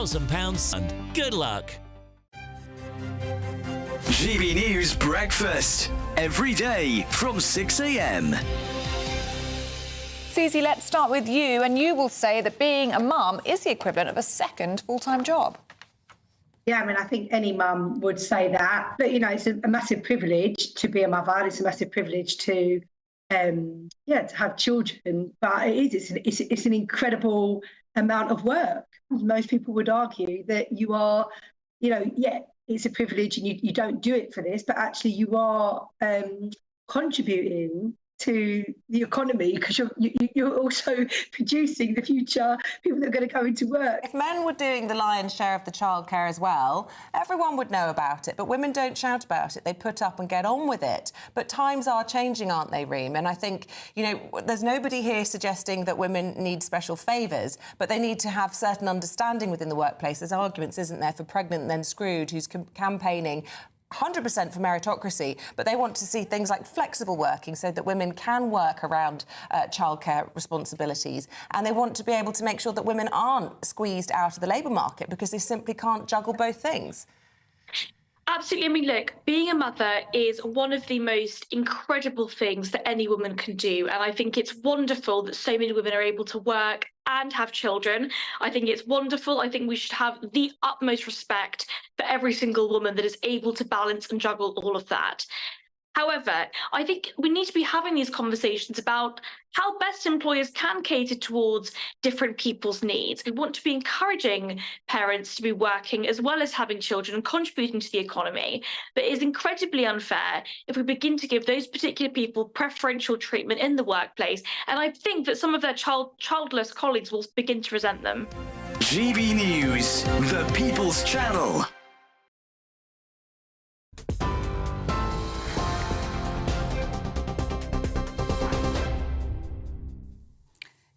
£1,000 and good luck. GB News Breakfast. Every day from 6 a.m. Susie, let's start with you, and you will say that being a mum is the equivalent of a second full-time job. Yeah, I mean, I think any mum would say that. But, you know, it's a massive privilege to be a mother. It's a massive privilege to, to have children. But it's an incredible amount of work. Most people would argue that you are, it's a privilege and you don't do it for this, but actually you are contributing to the economy because you're also producing the future people that are going to go into work. If men were doing the lion's share of the childcare as well, everyone would know about it, but women don't shout about it. They put up and get on with it. But times are changing, aren't they, Reem? And I think, there's nobody here suggesting that women need special favours, but they need to have certain understanding within the workplace. There's arguments, isn't there, for Pregnant Then Screwed, who's campaigning 100% for meritocracy, but they want to see things like flexible working so that women can work around childcare responsibilities, and they want to be able to make sure that women aren't squeezed out of the labour market because they simply can't juggle both things. Absolutely. I mean, look, being a mother is one of the most incredible things that any woman can do. And I think it's wonderful that so many women are able to work and have children. I think it's wonderful. I think we should have the utmost respect for every single woman that is able to balance and juggle all of that. However, I think we need to be having these conversations about how best employers can cater towards different people's needs. We want to be encouraging parents to be working as well as having children and contributing to the economy. But it is incredibly unfair if we begin to give those particular people preferential treatment in the workplace. And I think that some of their childless colleagues will begin to resent them. GB News, the People's Channel.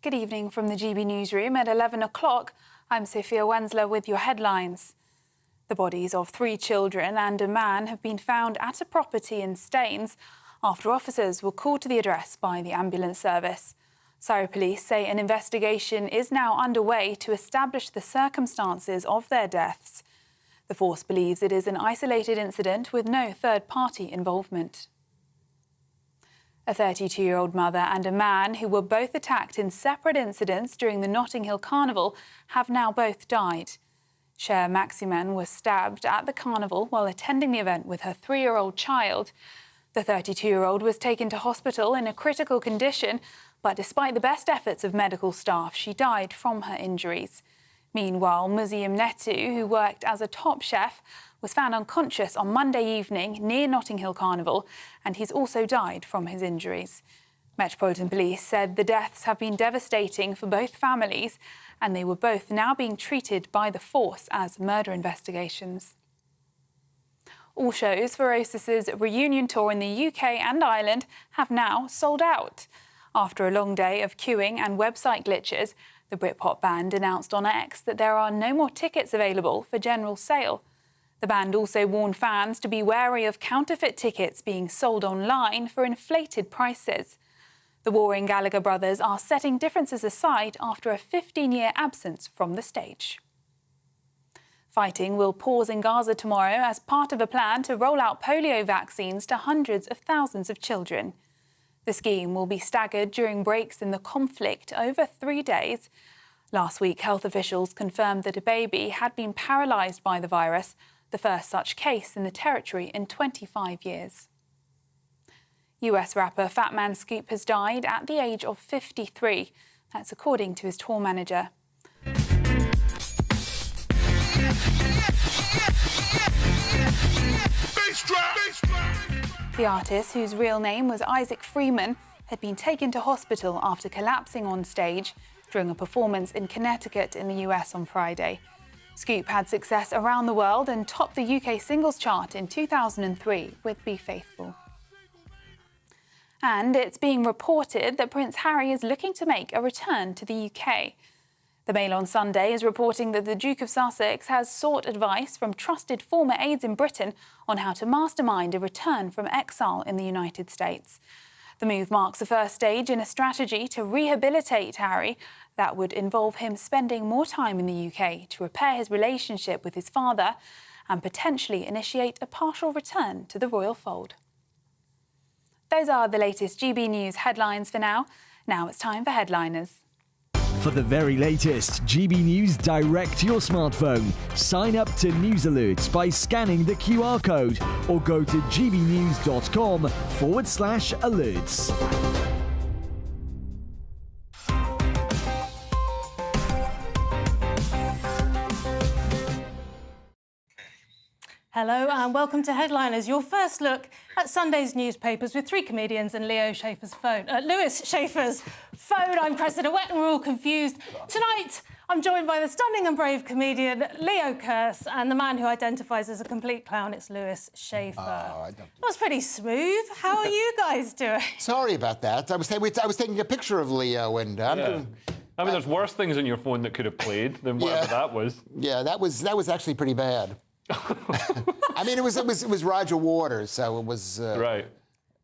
Good evening from the GB Newsroom at 11 o'clock. I'm Sophia Wensler with your headlines. The bodies of 3 children and a man have been found at a property in Staines after officers were called to the address by the ambulance service. Surrey police say an investigation is now underway to establish the circumstances of their deaths. The force believes it is an isolated incident with no third-party involvement. A 32-year-old mother and a man who were both attacked in separate incidents during the Notting Hill Carnival have now both died. Cher Maximan was stabbed at the carnival while attending the event with her 3-year-old child. The 32-year-old was taken to hospital in a critical condition, but despite the best efforts of medical staff, she died from her injuries. Meanwhile, Museum Netu, who worked as a top chef, was found unconscious on Monday evening near Notting Hill Carnival, and he's also died from his injuries. Metropolitan Police said the deaths have been devastating for both families, and they were both now being treated by the force as murder investigations. All shows for Osis's reunion tour in the UK and Ireland have now sold out. After a long day of queuing and website glitches, the Britpop band announced on X that there are no more tickets available for general sale. The band also warned fans to be wary of counterfeit tickets being sold online for inflated prices. The warring Gallagher brothers are setting differences aside after a 15-year absence from the stage. Fighting will pause in Gaza tomorrow as part of a plan to roll out polio vaccines to hundreds of thousands of children. The scheme will be staggered during breaks in the conflict over 3 days. Last week, health officials confirmed that a baby had been paralysed by the virus, the first such case in the territory in 25 years. US rapper Fat Man Scoop has died at the age of 53. That's according to his tour manager. The artist, whose real name was Isaac Freeman, had been taken to hospital after collapsing on stage during a performance in Connecticut in the US on Friday. Scoop had success around the world and topped the UK singles chart in 2003 with Be Faithful. And it's being reported that Prince Harry is looking to make a return to the UK. The Mail on Sunday is reporting that the Duke of Sussex has sought advice from trusted former aides in Britain on how to mastermind a return from exile in the United States. The move marks the first stage in a strategy to rehabilitate Harry That would involve him spending more time in the UK to repair his relationship with his father and potentially initiate a partial return to the royal fold. Those are the latest GB News headlines for now. Now it's time for Headliners. For the very latest GB News direct to your smartphone, sign up to News Alerts by scanning the QR code or go to gbnews.com/alerts. Hello and welcome to Headliners, your first look at Sunday's newspapers with three comedians and Lewis Schaefer's phone. I'm Cressida Wet and we're all confused. Tonight, I'm joined by the stunning and brave comedian Leo Kearse and the man who identifies as a complete clown, it's Lewis Schaefer. That was pretty smooth. How are you guys doing? Sorry about that. I was taking a picture of Leo and I mean, there's worse things on your phone that could have played than whatever that was. Yeah, that was actually pretty bad. I mean, it was Roger Waters, so it was right.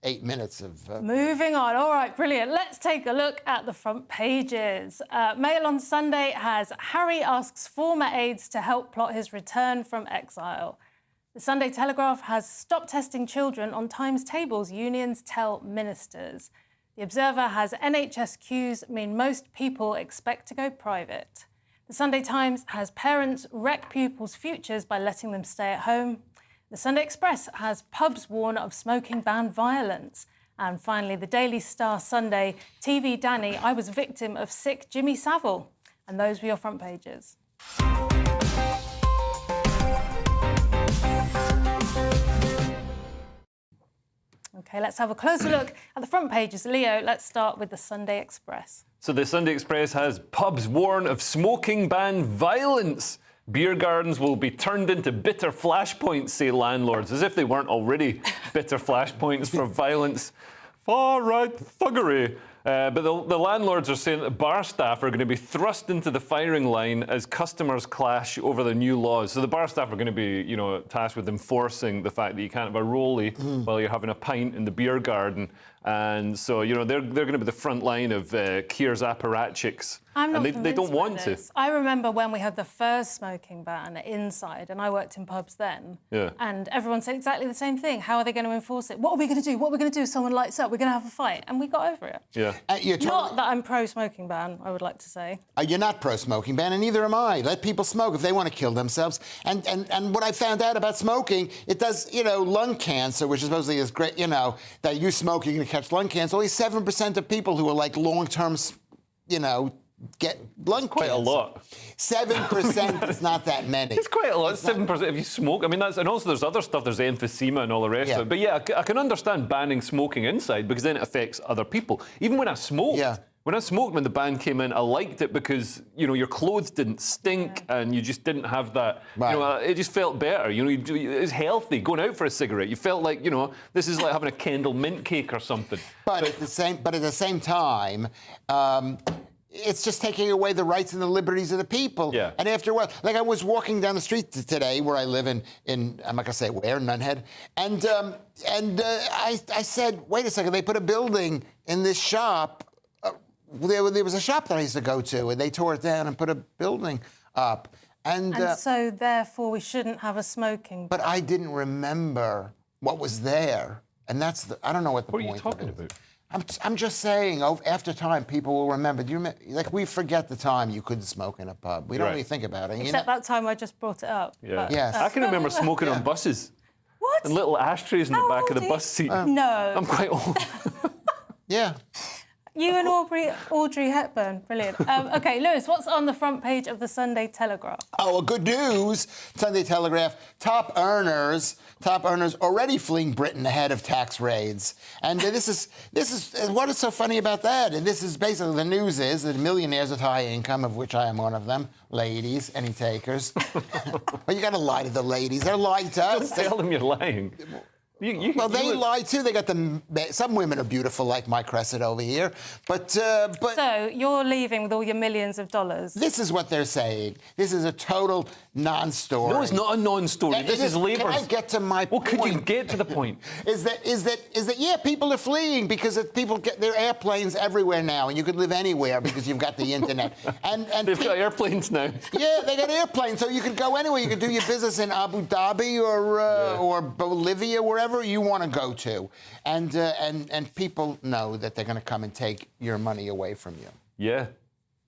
8 minutes of... Moving on. All right, brilliant. Let's take a look at the front pages. Mail on Sunday has Harry asks former aides to help plot his return from exile. The Sunday Telegraph has stop testing children on Times tables, unions tell ministers. The Observer has NHS queues mean most people expect to go private. The Sunday Times has parents wreck pupils' futures by letting them stay at home. The Sunday Express has pubs warn of smoking ban violence. And finally, the Daily Star Sunday, TV Danny, I was victim of sick Jimmy Savile. And those were your front pages. OK, let's have a closer look at the front pages. Leo, let's start with the Sunday Express. So the Sunday Express has pubs warn of smoking ban violence. Beer gardens will be turned into bitter flashpoints, say landlords, as if they weren't already bitter flashpoints for violence. Far-right thuggery. But the landlords are saying that bar staff are going to be thrust into the firing line as customers clash over the new laws. So the bar staff are going to be, tasked with enforcing the fact that you can't have a rollie while you're having a pint in the beer garden. And so, they're going to be the front line of Keir's apparatchiks. And they don't want to. I remember when we had the first smoking ban inside, and I worked in pubs then. Yeah. And everyone said exactly the same thing. How are they going to enforce it? What are we going to do? What are we going to do if someone lights up? We're going to have a fight. And we got over it. Yeah. Not that I'm pro-smoking ban, I would like to say. You're not pro-smoking ban, and neither am I. Let people smoke if they want to kill themselves. And what I found out about smoking, it does, lung cancer, which is supposedly is great, that you smoke, you're going to catch lung cancer. Only 7% of people who are like long-term, get lung cancer. Quite a lot. 7% is not that many. It's quite a lot. 7% if you smoke. I mean, and also there's other stuff. There's emphysema and all the rest of it. But yeah, I can understand banning smoking inside because then it affects other people. Even when I smoked. Yeah. When I smoked, when the ban came in, I liked it because, your clothes didn't stink and you just didn't have that, it just felt better. It's healthy going out for a cigarette. You felt like, this is like having a Kendall mint cake or something. But at the same time, it's just taking away the rights and the liberties of the people. Yeah. And after a while, like I was walking down the street today where I live in I'm not going to say where, Nunhead, and I said, wait a second, they put a building in this shop. There was a shop that I used to go to, and they tore it down and put a building up. And so, therefore, we shouldn't have a smoking ban. But I didn't remember what was there. And I don't know what the point is. What are you talking about? I'm just saying, after time, people will remember. Do you remember, we forget the time you couldn't smoke in a pub. We don't really think about it. Except that time I just brought it up. Yeah. But, yes. I can remember smoking on buses. What? And little ashtrays in the back of the bus seat. No. I'm quite old. Yeah. You and Audrey Hepburn. Brilliant. OK, Lewis, what's on the front page of the Sunday Telegraph? Oh, well, good news. Sunday Telegraph, top earners already fleeing Britain ahead of tax raids. And this is what is so funny about that? And this is basically the news is that millionaires with high income, of which I am one of them, ladies, any takers. But you got to lie to the ladies. They're lying to us. Don't tell them you're lying. Well, they lie too. They got some women are beautiful, like my Crescent over here, but So you're leaving with all your millions of dollars. This is what they're saying. This is a total non-story. No, it's not a non-story. This is Labour's. Can I get to my point? Well, could you get to the point? Is that yeah? People are fleeing because people get their airplanes everywhere now, and you could live anywhere because you've got the internet. And they've got airplanes now. Yeah, they got airplanes, so you could go anywhere. You could do your business in Abu Dhabi or Bolivia, wherever you want to go to, and people know that they're going to come and take your money away from you. Yeah.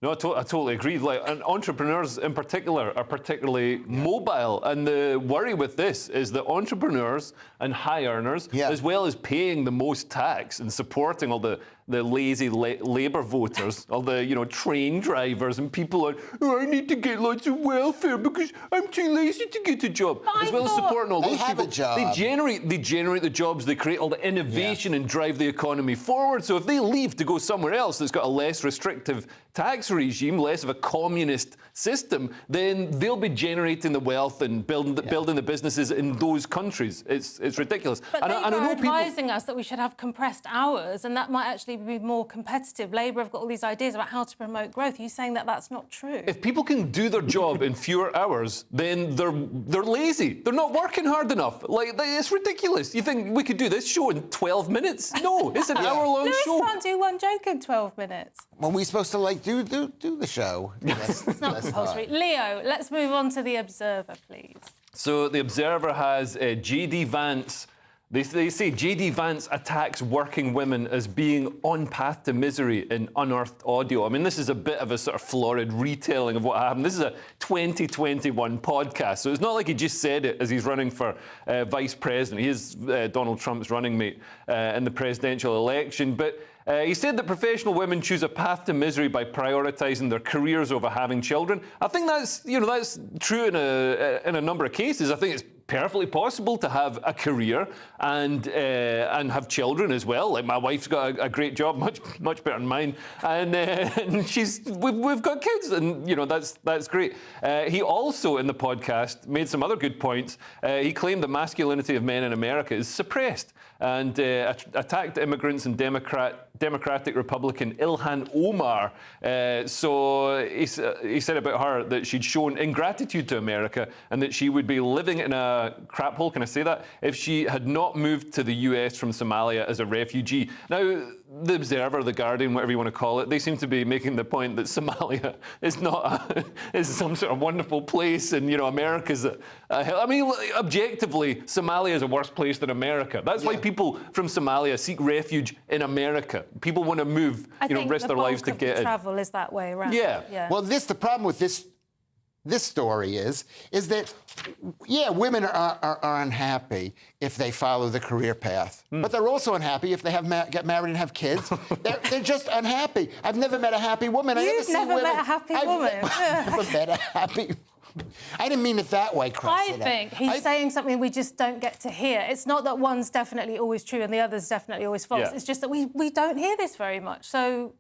No, I totally agree. And entrepreneurs in particular are particularly mobile. And the worry with this is that entrepreneurs and high earners, as well as paying the most tax and supporting all the lazy Labour voters, all the train drivers and people like, oh, I need to get lots of welfare because I'm too lazy to get a job. As well as supporting all those people. They generate the jobs, they create all the innovation and drive the economy forward. So if they leave to go somewhere else that's got a less restrictive tax regime, less of a communist system, then they'll be generating the wealth and building the businesses in those countries. It's ridiculous. But Labour are advising us that we should have compressed hours, and that might actually be more competitive. Labour have got all these ideas about how to promote growth. Are you saying that that's not true? If people can do their job in fewer hours, then they're lazy. They're not working hard enough. It's ridiculous. You think we could do this show in 12 minutes? No, it's an hour-long show. Lewis can't do one joke in 12 minutes. Well, we're supposed to do the show. It's not compulsory. Leo, let's move on to The Observer, please. So The Observer has J.D. Vance. They say J.D. Vance attacks working women as being on path to misery in unearthed audio. I mean, this is a bit of a sort of florid retelling of what happened. This is a 2021 podcast, so it's not like he just said it as he's running for vice president. He is Donald Trump's running mate in the presidential election, but he said that professional women choose a path to misery by prioritising their careers over having children. I think that's true in a number of cases. I think it's perfectly possible to have a career and have children as well. Like my wife's got a great job, much better than mine, and we've got kids, and that's great. He also in the podcast made some other good points. He claimed the masculinity of men in America is suppressed and attacked immigrants and Democratic Republican Ilhan Omar. So he said about her that she'd shown ingratitude to America and that she would be living in a crap hole, can I say that, if she had not moved to the US from Somalia as a refugee. Now, The Observer, The Guardian, whatever you want to call it, they seem to be making the point that Somalia is not is some sort of wonderful place, and America's I mean, objectively, Somalia is a worse place than America. That's why people from Somalia seek refuge in America. People want to move, risk their lives to get it. Travel is that way around. Yeah. Well, the problem with this story is that, women are unhappy if they follow the career path, but they're also unhappy if they get married and have kids. They're just unhappy. I've never met a happy woman. You've never met a happy woman. I've never met a happy. I didn't mean it that way, Cressida. I think he's saying something we just don't get to hear. It's not that one's definitely always true and the other's definitely always false. Yeah. It's just that we don't hear this very much. So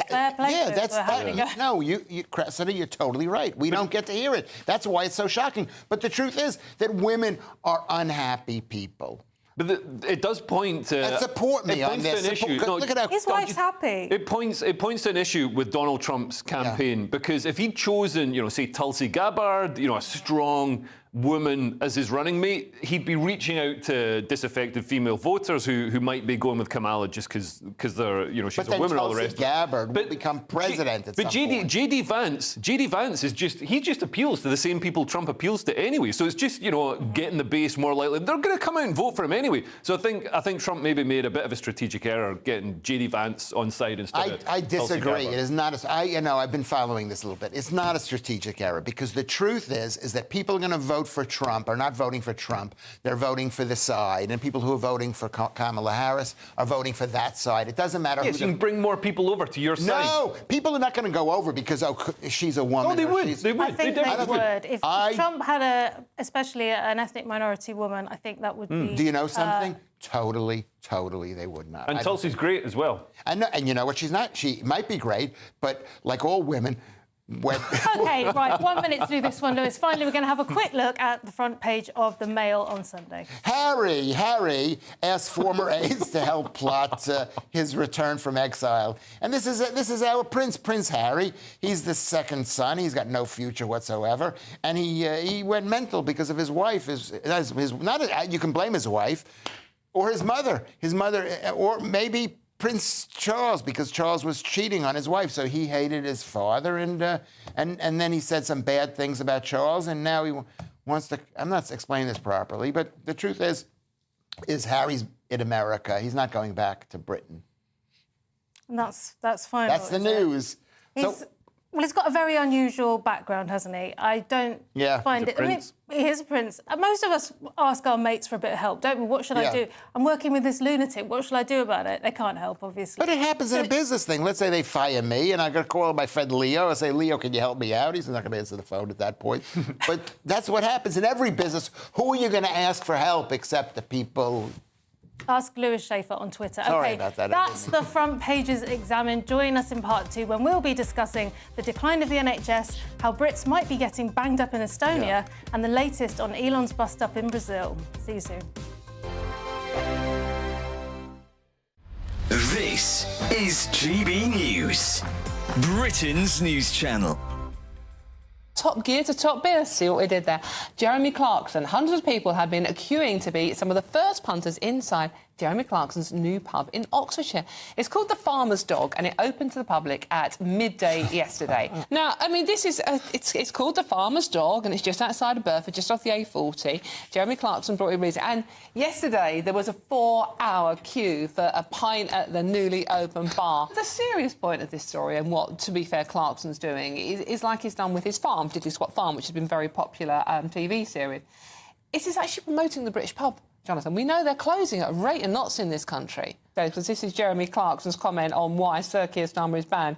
fair play No, Cressida, you're totally right. We don't get to hear it. That's why it's so shocking. But the truth is that women are unhappy people. But it does point to... Support me on this. Look at how... His wife's happy. It points to an issue with Donald Trump's campaign, because if he'd chosen, say, Tulsi Gabbard, a strong woman as his running mate, he'd be reaching out to disaffected female voters who might be going with Kamala just because they're, she's a woman and all the rest. But Gabbard will become president at some point. J.D. Vance is he just appeals to the same people Trump appeals to anyway. So it's just, getting the base more likely. They're going to come out and vote for him anyway. So I think Trump maybe made a bit of a strategic error getting J.D. Vance on side instead of I disagree. It is not I've been following this a little bit. It's not a strategic error, because the truth is that people are going to vote for Trump are not voting for Trump. They're voting for the side. And people who are voting for Kamala Harris are voting for that side. It doesn't matter who... Yes, you can bring more people over to your side. No! People are not going to go over because, she's a woman. Oh, they would. They would. I think they would. If Trump had especially an ethnic minority woman, I think that would be... Do you know something? Totally, they would not. And Tulsi's great as well. And you know what? She's not. She might be great, but like all women, OK, right, 1 minute to do this one, Lewis. Finally, we're going to have a quick look at the front page of the Mail on Sunday. Harry asked former aides to help plot his return from exile. And this is our Prince Harry. He's the second son. He's got no future whatsoever. And he went mental because of his wife. You can blame his wife or his mother, or maybe Prince Charles, because Charles was cheating on his wife, so he hated his father, and then he said some bad things about Charles, and now he wants to. I'm not explaining this properly, but the truth is Harry's in America. He's not going back to Britain. And that's fine. That's the news. Well, he's got a very unusual background, hasn't he? I don't find it. I mean, he is a prince. Most of us ask our mates for a bit of help, don't we? What should I do? I'm working with this lunatic. What should I do about it? They can't help, obviously. But it happens in a business thing. Let's say they fire me, and I got to call my friend Leo and say, Leo, can you help me out? He's not going to answer the phone at that point. But that's what happens in every business. Who are you going to ask for help except the people? Ask Lewis Schaefer on Twitter. Sorry OK, about that. That's the front pages examined. Join us in part 2 when we'll be discussing the decline of the NHS, how Brits might be getting banged up in Estonia, and the latest on Elon's bust-up in Brazil. See you soon. This is GB News, Britain's news channel. Top gear to top beer. See what we did there? Jeremy Clarkson. Hundreds of people have been queuing to be some of the first punters inside Jeremy Clarkson's new pub in Oxfordshire. It's called the Farmer's Dog, and it opened to the public at midday yesterday. Now, I mean, this is it's called the Farmer's Dog, and it's just outside of Burford, just off the A40. Jeremy Clarkson brought it with him, and yesterday there was a 4-hour queue for a pint at the newly opened bar. The serious point of this story, and what, to be fair, Clarkson's doing, is like he's done with his farm, Diddley Squat Farm, which has been a very popular TV series. It is actually promoting the British pub. Jonathan, we know they're closing at a rate of knots in this country. Because this is Jeremy Clarkson's comment on why Sir Keir Starmer is banned.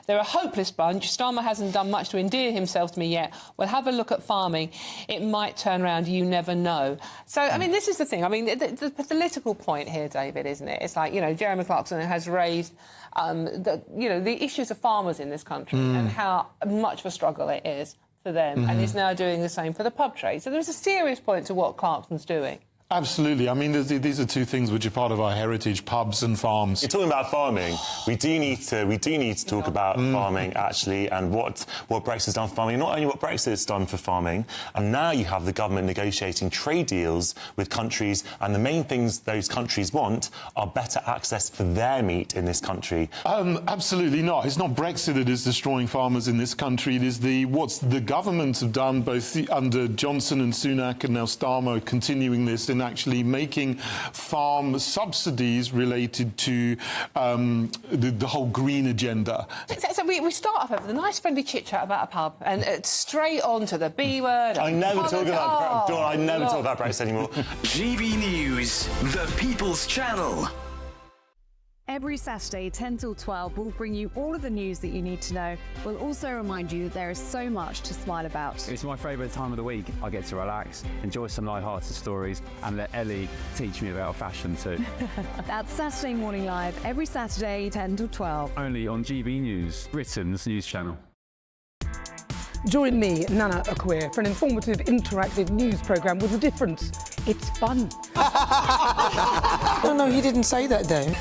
They're a hopeless bunch. Starmer hasn't done much to endear himself to me yet. Well, have a look at farming. It might turn around. You never know. So, I mean, this is the thing. I mean, the political point here, David, isn't it? It's like, you know, Jeremy Clarkson has raised, the issues of farmers in this country and how much of a struggle it is for them. And he's now doing the same for the pub trade. So there's a serious point to what Clarkson's doing. Absolutely. I mean, these are two things which are part of our heritage: pubs and farms. You're talking about farming. We do need to talk about farming, actually, and what Brexit has done for farming. Not only what Brexit has done for farming, and now you have the government negotiating trade deals with countries, and the main things those countries want are better access for their meat in this country. Absolutely not. It's not Brexit that is destroying farmers in this country. It is what the governments have done, both under Johnson and Sunak, and now Starmer continuing this, in actually making farm subsidies related to the whole green agenda. So we start off with a nice friendly chit-chat about a pub and straight on to the B word. I never talk about Brexit anymore. GB News, the People's Channel. Every Saturday, 10 till 12, we'll bring you all of the news that you need to know. We'll also remind you that there is so much to smile about. It's my favourite time of the week. I get to relax, enjoy some light-hearted stories, and let Ellie teach me about fashion too. That's Saturday Morning Live, every Saturday, 10 till 12. Only on GB News, Britain's news channel. Join me, Nana Akweer, for an informative, interactive news programme with a difference. It's fun. No, he didn't say that, Dave.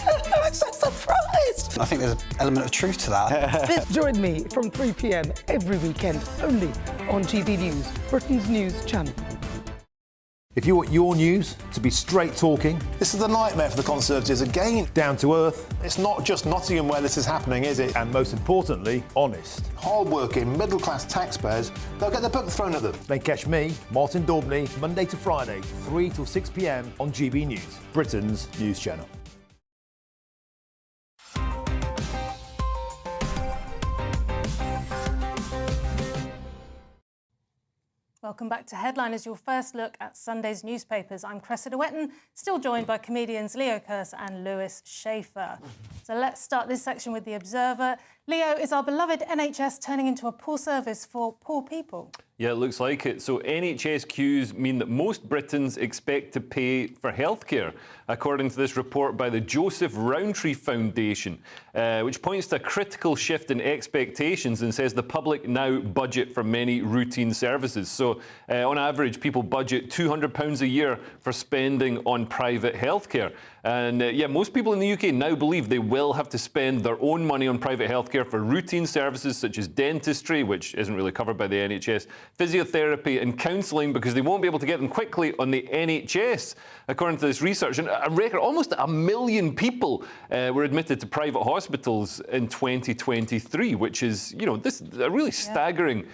I'm so surprised. I think there's an element of truth to that. Join me from 3 p.m. every weekend, only on GB News, Britain's news channel. If you want your news to be straight talking... This is the nightmare for the Conservatives again. Down to earth. It's not just Nottingham where this is happening, is it? And most importantly, honest. Hard-working, middle-class taxpayers, they'll get their book thrown at them. Then catch me, Martin Daubney, Monday to Friday, 3 till 6 p.m. on GB News, Britain's news channel. Welcome back to Headline as your first look at Sunday's newspapers. I'm Cressida Wetton, still joined by comedians Leo Kearse and Lewis Schaefer. So let's start this section with The Observer. Leo, is our beloved NHS turning into a poor service for poor people? Yeah, it looks like it. So NHS queues mean that most Britons expect to pay for healthcare, according to this report by the Joseph Rowntree Foundation, which points to a critical shift in expectations and says the public now budget for many routine services. So on average, people budget £200 a year for spending on private healthcare. And yeah, most people in the UK now believe they will have to spend their own money on private healthcare for routine services such as dentistry, which isn't really covered by the NHS, physiotherapy and counselling, because they won't be able to get them quickly on the NHS, according to this research. And a record, almost 1 million people were admitted to private hospitals in 2023, which is, you know, this a really staggering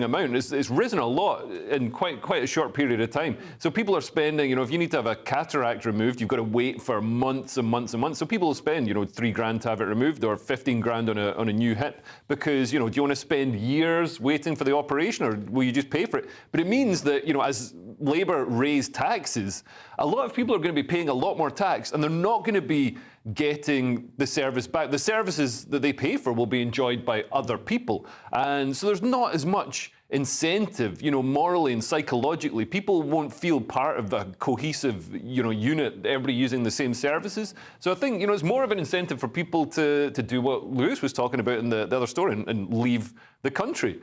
amount. It's risen a lot in quite a short period of time. So people are spending, you know, if you need to have a cataract removed, you've got to wait for months and months and months. So people will spend, you know, £3,000 to have it removed, or 15 grand on a new hip, because, you know, do you want to spend years waiting for the operation, or will you just pay for it? But it means that, you know, as Labour raise taxes, a lot of people are going to be paying a lot more tax, and they're not going to be getting the service back. The services that they pay for will be enjoyed by other people. And so there's not as much incentive, you know, morally and psychologically. People won't feel part of a cohesive, you know, unit, everybody using the same services. So I think, you know, it's more of an incentive for people to do what Lewis was talking about in the other story and leave the country.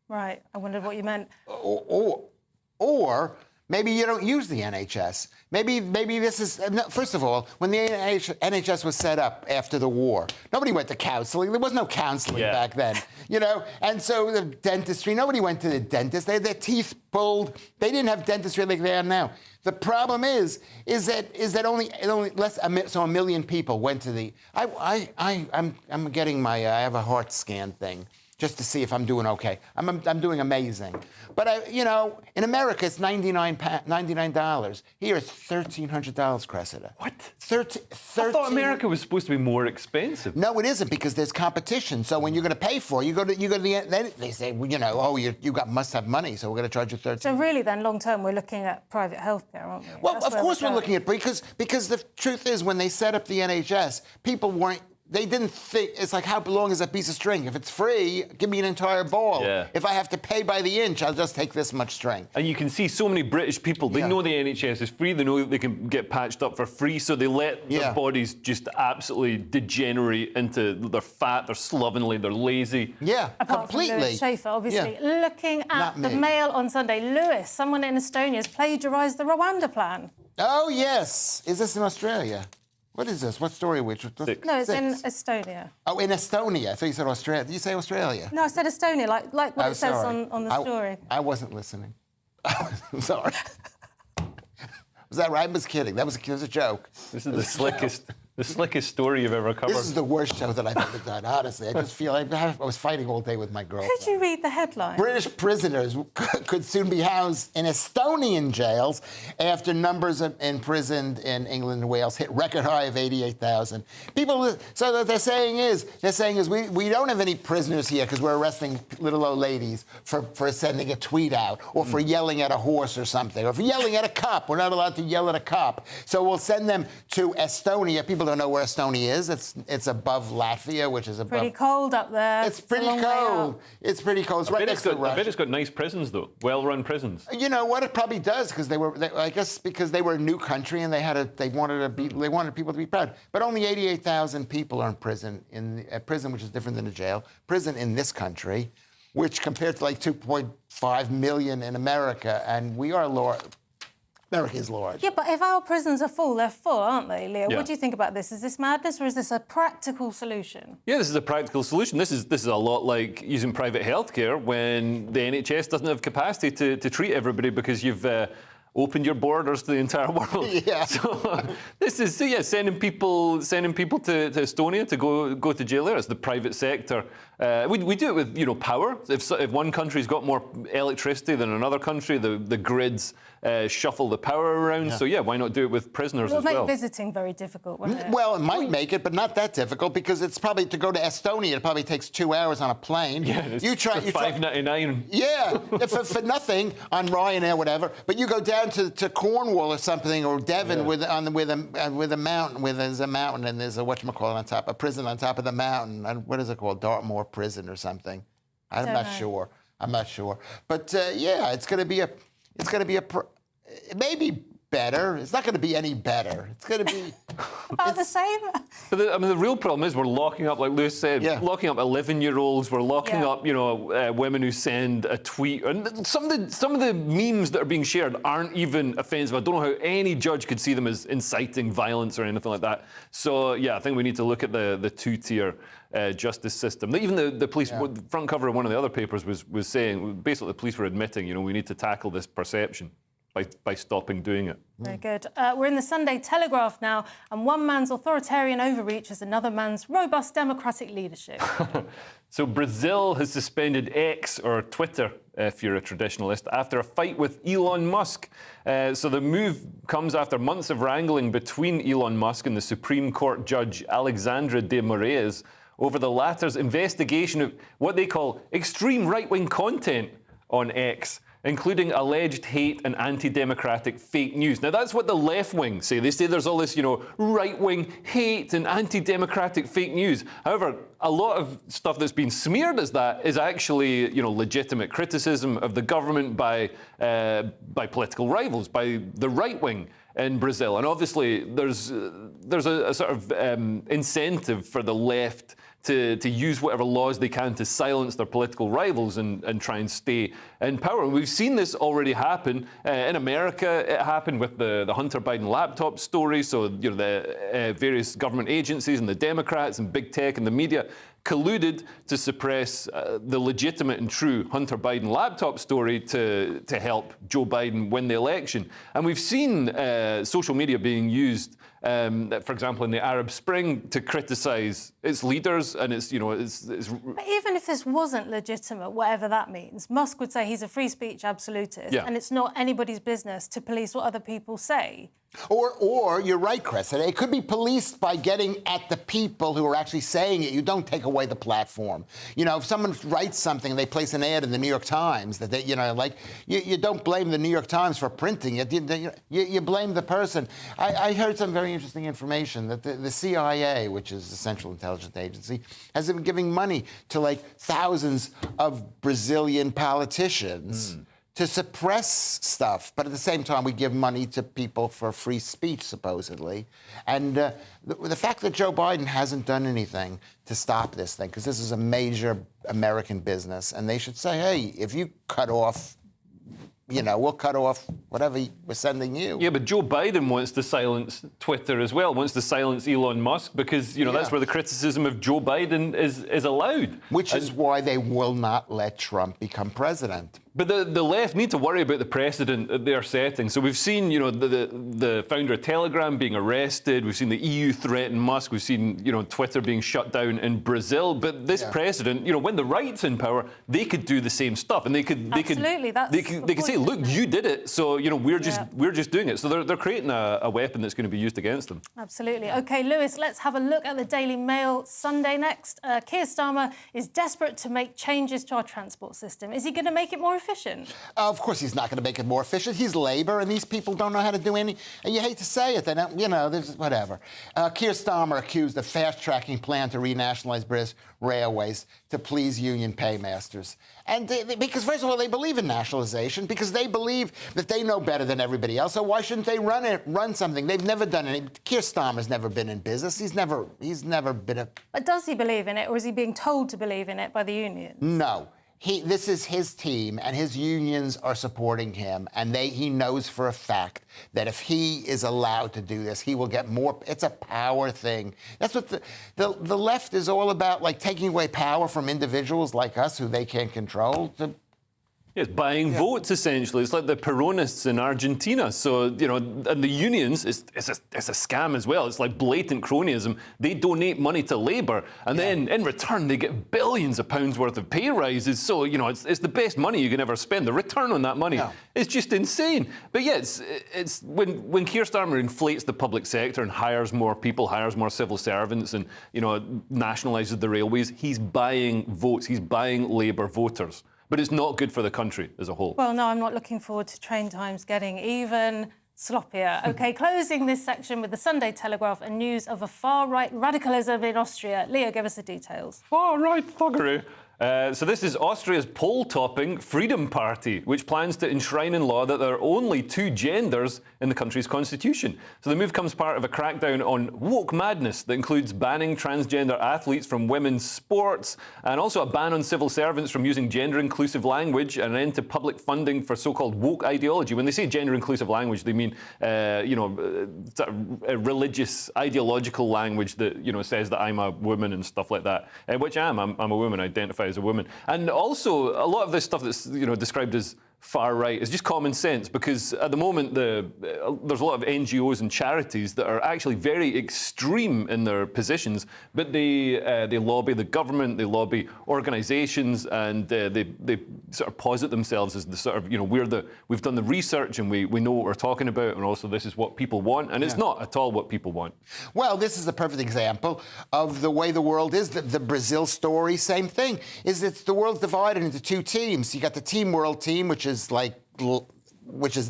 Right. I wondered what you meant. Or maybe you don't use the NHS. Maybe this is... First of all, when the NHS was set up after the war, nobody went to counselling. There was no counselling back then, you know? And so the dentistry, nobody went to the dentist. They had their teeth pulled. They didn't have dentistry like they have now. The problem is that only less... So 1 million people went to the... I'm getting my... I have a heart scan thing, just to see if I'm doing okay. I'm doing amazing. But, you know, in America, it's $99. Here, it's $1,300, Cressida. What? I thought America was supposed to be more expensive. No, it isn't, because there's competition. So when you're going to pay for it, you go to the end. Then they say, well, you know, oh, must have money, so we're going to charge you $13. So really, then, long term, we're looking at private healthcare, aren't we? Well, of course we're looking at because the truth is, when they set up the NHS, people weren't. They didn't think, it's like, how long is a piece of string? If it's free, give me an entire ball. Yeah. If I have to pay by the inch, I'll just take this much string. And you can see so many British people, they know the NHS is free, they know that they can get patched up for free, so they let their bodies just absolutely degenerate into, they're fat, they're slovenly, they're lazy. Yeah, Apart completely. From Lewis Schaefer, obviously. Looking at the Mail on Sunday, Lewis, someone in Estonia has plagiarised the Rwanda plan. Oh, yes. Is this in Australia? What is this? What story? No, it's in Estonia. Oh, in Estonia. I thought you said Australia. Did you say Australia? No, I said Estonia, like what it says on the story. I wasn't listening. I'm sorry. Was that right? I was kidding. That was a joke. This is the slickest story you've ever covered. This is the worst show that I've ever done, honestly. I just feel like I was fighting all day with my girlfriend. Could you read the headline? British prisoners could soon be housed in Estonian jails after numbers imprisoned in England and Wales hit record high of 88,000. People, so what they're saying is we don't have any prisoners here because we're arresting little old ladies for sending a tweet out, or for yelling at a horse or something, or for yelling at a cop. We're not allowed to yell at a cop. So we'll send them to Estonia. People don't know where Estonia is. It's above Latvia, which is above... Pretty cold up there. It's pretty cold. It's pretty cold. It's right next to Russia. I bet it's got nice prisons, though. Well-run prisons. You know what? It probably does, because I guess because they were a new country and they wanted people to be proud. But only 88,000 people are in prison, which is different than a jail. Prison in this country, which compared to like 2.5 million in America, and we are America is large. Yeah, but if our prisons are full, they're full, aren't they, Leo? Yeah. What do you think about this? Is this madness, or is this a practical solution? Yeah, this is a practical solution. This is a lot like using private healthcare when the NHS doesn't have capacity to treat everybody because you've opened your borders to the entire world. Yeah. So this is sending people to Estonia to go to jail there. It's the private sector. We do it with power. If one country's got more electricity than another country, the grids shuffle the power around. Yeah. So why not do it with prisoners as well? It'll make visiting very difficult, wouldn't it? Well, it might make it, but not that difficult, because it's probably, to go to Estonia, it probably takes 2 hours on a plane. Yeah, you try $5.99. Yeah, for nothing on Ryanair, whatever. But you go down down to Cornwall or something, or Devon with a mountain, there's a mountain and there's a whatchamacallit on top, a prison on top of the mountain. What is it called? Dartmoor Prison or something. I'm not sure. But yeah, it's going to be it may be better. It's not going to be any better. It's going to be about the same. But the real problem is we're locking up, like Lewis said, locking up 11-year-olds. We're locking up, women who send a tweet. And some of the memes that are being shared aren't even offensive. I don't know how any judge could see them as inciting violence or anything like that. So yeah, I think we need to look at the two-tier justice system. Even the police, the front cover of one of the other papers was saying, basically the police were admitting, we need to tackle this perception by stopping doing it. Very good. We're in the Sunday Telegraph now, and one man's authoritarian overreach is another man's robust democratic leadership. So Brazil has suspended X, or Twitter, if you're a traditionalist, after a fight with Elon Musk. So the move comes after months of wrangling between Elon Musk and the Supreme Court Judge Alexandra de Moraes over the latter's investigation of what they call extreme right-wing content on X, including alleged hate and anti-democratic fake news. Now, that's what the left wing say. They say there's all this, right-wing hate and anti-democratic fake news. However, a lot of stuff that's been smeared as that is actually, legitimate criticism of the government by political rivals, by the right wing in Brazil. And obviously, there's a sort of incentive for the left to use whatever laws they can to silence their political rivals and try and stay in power. And we've seen this already happen. In America, it happened with the Hunter Biden laptop story. So, the various government agencies and the Democrats and big tech and the media colluded to suppress the legitimate and true Hunter Biden laptop story to help Joe Biden win the election. And we've seen social media being used, for example, in the Arab Spring, to criticise its leaders and its. But even if this wasn't legitimate, whatever that means, Musk would say he's a free speech absolutist, and it's not anybody's business to police what other people say. Or you're right, Chris. It could be policed by getting at the people who are actually saying it. You don't take away the platform. If someone writes something, they place an ad in the New York Times that they, you don't blame the New York Times for printing it. You blame the person. I heard some very interesting information that the CIA, which is the Central Intelligence Agency, has been giving money to thousands of Brazilian politicians to suppress stuff, but at the same time, we give money to people for free speech, supposedly. And the fact that Joe Biden hasn't done anything to stop this thing, because this is a major American business, and they should say, hey, if you cut off, we'll cut off whatever we're sending you. Yeah, but Joe Biden wants to silence Twitter as well, wants to silence Elon Musk, because, that's where the criticism of Joe Biden is allowed. Which is why they will not let Trump become president. But the left need to worry about the precedent that they're setting. So we've seen, the founder of Telegram being arrested. We've seen the EU threaten Musk. We've seen, Twitter being shut down in Brazil. But this precedent, when the right's in power, they could do the same stuff, and they could say, look, you did it, so we're just doing it. So they're creating a weapon that's going to be used against them. Absolutely. OK, Lewis, let's have a look at the Daily Mail Sunday next. Keir Starmer is desperate to make changes to our transport system. Is he going to make it more efficient? Of course he's not going to make it more efficient. He's Labour, and these people don't know how to do any... And you hate to say it, they don't, there's whatever. Keir Starmer accused of fast-tracking plan to renationalise British Railways to please union paymasters. And because, first of all, they believe in nationalisation, because they believe that they know better than everybody else. So why shouldn't they run something? They've never done any... Keir Starmer's never been in business. He's never been a... But does he believe in it, or is he being told to believe in it by the unions? No. This is his team, and his unions are supporting him, and he knows for a fact that if he is allowed to do this, he will get more. It's a power thing. That's what the left is all about, taking away power from individuals like us who they can't control. It's buying votes, essentially. It's like the Peronists in Argentina. So, and the unions, it's a scam as well. It's like blatant cronyism. They donate money to Labour, and then in return, they get billions of pounds worth of pay rises. So, it's the best money you can ever spend. The return on that money is just insane. But yeah, it's when Keir Starmer inflates the public sector and hires more people, hires more civil servants, and, nationalises the railways, he's buying votes. He's buying Labour voters. but it's not good for the country as a whole. Well, no, I'm not looking forward to train times getting even sloppier. OK, closing this section with the Sunday Telegraph and news of a far-right radicalism in Austria. Leo, give us the details. Far-right thuggery. So this is Austria's poll-topping Freedom Party, which plans to enshrine in law that there are only 2 genders in the country's constitution. So the move comes part of a crackdown on woke madness that includes banning transgender athletes from women's sports and also a ban on civil servants from using gender-inclusive language and an end to public funding for so-called woke ideology. When they say gender-inclusive language, they mean, sort of a religious, ideological language that, says that I'm a woman and stuff like that, which I am. I'm a woman, I identify as a woman. And also, a lot of this stuff that's described as far right is just common sense, because at the moment there's a lot of NGOs and charities that are actually very extreme in their positions, but they lobby the government, they lobby organisations, and they sort of posit themselves as the sort of we've done the research and we know what we're talking about, and also this is what people want, and it's not at all what people want. Well, this is a perfect example of the way the world is. The Brazil story, same thing. The world's divided into 2 teams. You got the Team World team, which is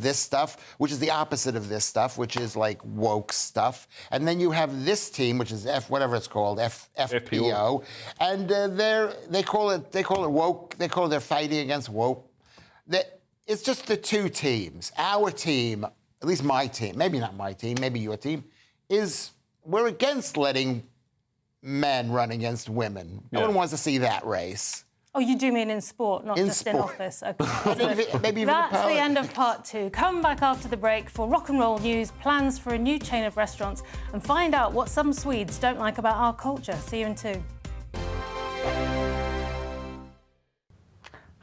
this stuff, which is the opposite of this stuff, which is like woke stuff. And then you have this team, which is whatever it's called, FPO. And they call it woke. They call it they're fighting against woke. It's just the 2 teams. Our team, at least my team, maybe not my team, maybe your team, we're against letting men run against women. No one wants to see that race. Oh, you do mean in sport, not just in office. Okay. That's the end of part 2. Come back after the break for rock and roll news, plans for a new chain of restaurants, and find out what some Swedes don't like about our culture. See you in 2.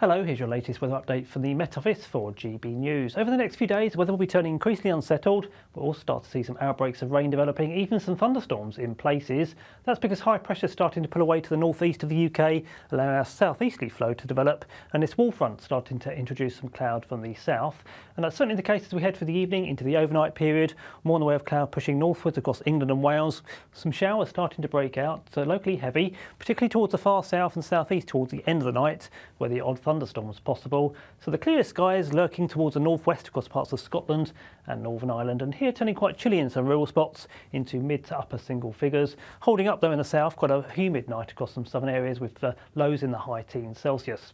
Hello, here's your latest weather update from the Met Office for GB News. Over the next few days, the weather will be turning increasingly unsettled. We'll also start to see some outbreaks of rain developing, even some thunderstorms in places. That's because high pressure is starting to pull away to the northeast of the UK, allowing our southeasterly flow to develop, and this wall front starting to introduce some cloud from the south. And that's certainly the case as we head for the evening into the overnight period. More in the way of cloud pushing northwards across England and Wales. Some showers starting to break out, so locally heavy, particularly towards the far south and southeast towards the end of the night, where the odd thunderstorms possible. So the clear skies lurking towards the northwest across parts of Scotland and Northern Ireland, and here turning quite chilly in some rural spots into mid to upper single figures. Holding up though in the south, quite a humid night across some southern areas with lows in the high teens Celsius.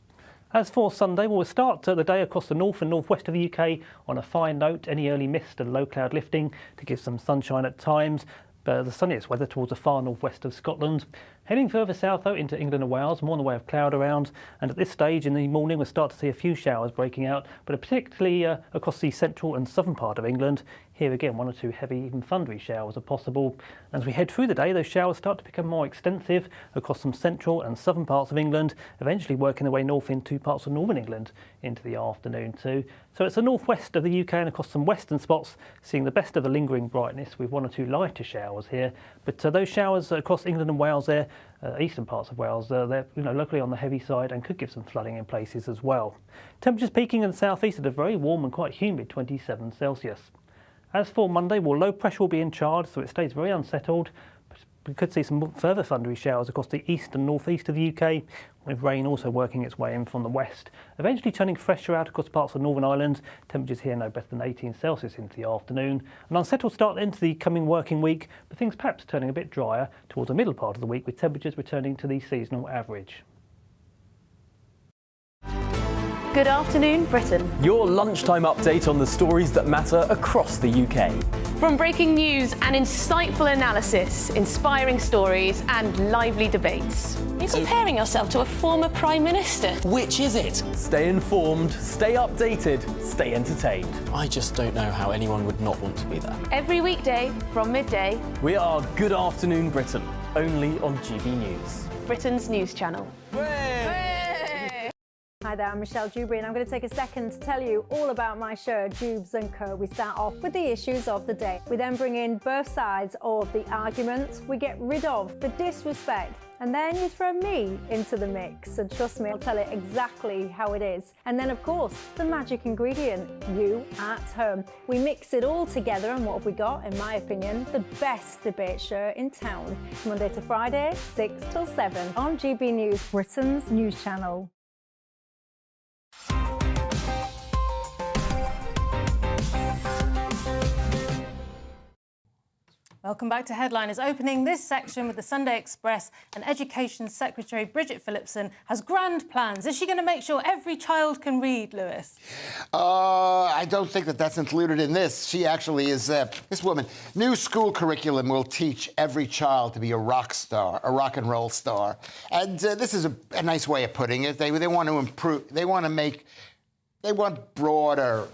As for Sunday, we'll start the day across the north and northwest of the UK on a fine note. Any early mist and low cloud lifting to give some sunshine at times. But the sunniest weather towards the far northwest of Scotland. Heading further south though into England and Wales, more in the way of cloud around, and at this stage in the morning we'll start to see a few showers breaking out, but particularly across the central and southern part of England. Here again, 1 or 2 heavy, even thundery showers are possible. As we head through the day, those showers start to become more extensive across some central and southern parts of England, eventually working their way north into parts of northern England into the afternoon too. So it's the northwest of the UK and across some western spots, seeing the best of the lingering brightness with 1 or 2 lighter showers here. But those showers across England and Wales there, eastern parts of Wales, they're locally on the heavy side and could give some flooding in places as well. Temperatures peaking in the southeast at a very warm and quite humid 27 Celsius. As for Monday, low pressure will be in charge, so it stays very unsettled. We could see some further thundery showers across the east and northeast of the UK, with rain also working its way in from the west, eventually turning fresher out across parts of Northern Ireland. Temperatures here no better than 18 Celsius into the afternoon. An unsettled start into the coming working week, but things perhaps turning a bit drier towards the middle part of the week, with temperatures returning to the seasonal average. Good afternoon, Britain. Your lunchtime update on the stories that matter across the UK. From breaking news and insightful analysis, inspiring stories and lively debates. You're comparing yourself to a former Prime Minister. Which is it? Stay informed, stay updated, stay entertained. I just don't know how anyone would not want to be there. Every weekday from midday. We are Good Afternoon Britain, only on GB News. Britain's news channel. Hi there, I'm Michelle Dewberry, and I'm going to take a second to tell you all about my show, Dubes & Co. We start off with the issues of the day. We then bring in both sides of the arguments. We get rid of the disrespect. And then you throw me into the mix. And trust me, I'll tell it exactly how it is. And then, of course, the magic ingredient, you at home. We mix it all together, and what have we got? In my opinion, the best debate show in town. Monday to Friday, 6 till 7 on GB News, Britain's news channel. Welcome back to Headliners. Opening this section with the Sunday Express, and Education Secretary Bridget Phillipson has grand plans. Is she going to make sure every child can read, Lewis? I don't think that that's included in this. She actually is, this woman. New school curriculum will teach every child to be a rock star, a rock and roll star. And this is a nice way of putting it. They want to improve, they want broader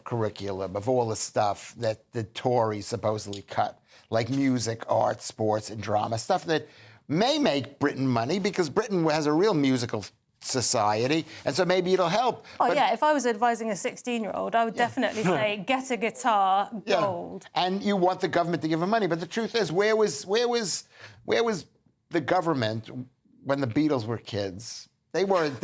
curriculum of all the stuff that the Tories supposedly cut, like music, art, sports, and drama, stuff that may make Britain money because Britain has a real musical society, and so maybe it'll help. Oh, but, yeah, if I was advising a 16-year-old, I would definitely say, get a guitar, gold. Yeah. And you want the government to give them money, but the truth is, where was the government when the Beatles were kids? They weren't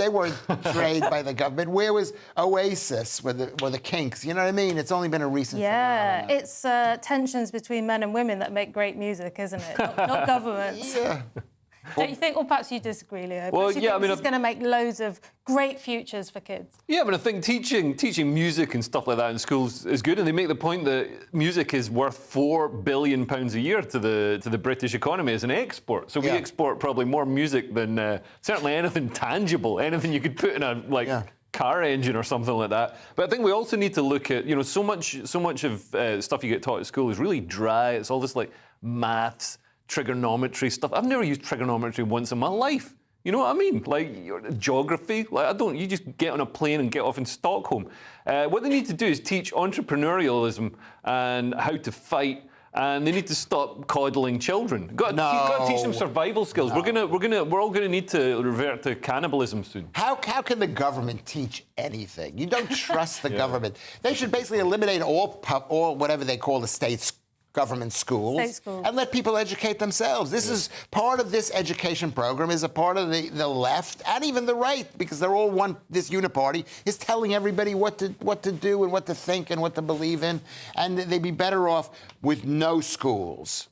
trained by the government. Where was Oasis or the Kinks? You know what I mean? It's only been a recent phenomenon. It's tensions between men and women that make great music, isn't it? Not governments. Yeah. Don't you think? Or perhaps you disagree, Leo. Well, yeah, I mean, it's going to make loads of great futures for kids. Yeah, but I think teaching music and stuff like that in schools is good, and they make the point that music is worth £4 billion a year to the British economy as an export. So we export probably more music than certainly anything tangible, anything you could put in a car engine or something like that. But I think we also need to look at, so much of stuff you get taught at school is really dry. It's all this like maths, trigonometry stuff. I've never used trigonometry once in my life. You know what I mean? Like geography. You just get on a plane and get off in Stockholm. What they need to do is teach entrepreneurialism and how to fight. And they need to stop coddling children. You've got to teach them survival skills. No. We're all gonna need to revert to cannibalism soon. How can the government teach anything? You don't trust the government. They should basically eliminate all whatever they call the state's government schools, and let people educate themselves. This is part of this education program, is a part of the left and even the right, because they're all this uniparty is telling everybody what to do and what to think and what to believe in, and they'd be better off with no schools.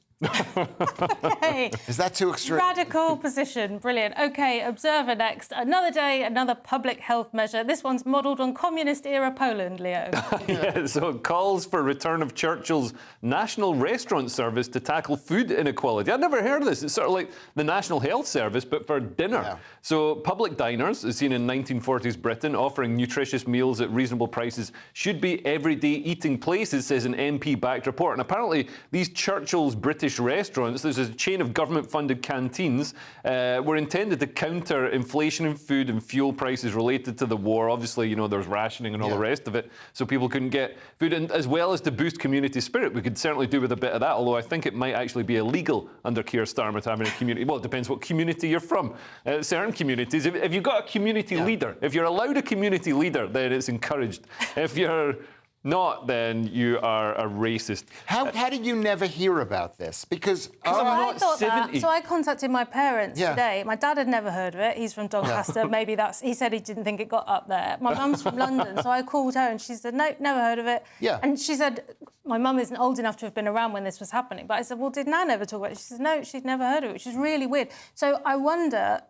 Okay. Is that too extreme? Radical position. Brilliant. OK, Observer next. Another day, another public health measure. This one's modelled on communist-era Poland, Leo. Yeah, so it calls for return of Churchill's National Restaurant Service to tackle food inequality. I'd never heard of this. It's sort of like the National Health Service, but for dinner. Yeah. So public diners, as seen in 1940s Britain, offering nutritious meals at reasonable prices, should be everyday eating places, says an MP-backed report. And apparently, these Churchill's British restaurants, there's a chain of government-funded canteens, were intended to counter inflation in food and fuel prices related to the war. Obviously, there's rationing and all the rest of it, so people couldn't get food, and as well as to boost community spirit. We could certainly do with a bit of that, although I think it might actually be illegal under Keir Starmer to have a community. Well, it depends what community you're from. Certain communities, if you've got a community leader, if you're allowed a community leader, then it's encouraged. If you're not, then you are a racist. How did you never hear about this? Because I thought 70. So I contacted my parents today. My dad had never heard of it. He's from Doncaster. Maybe he said he didn't think it got up there. My mum's from London, so I called her and she said, no, never heard of it. Yeah. And she said, my mum isn't old enough to have been around when this was happening. But I said, well, did Nan ever talk about it? She said, no, she'd never heard of it, which is really weird. So I wonder,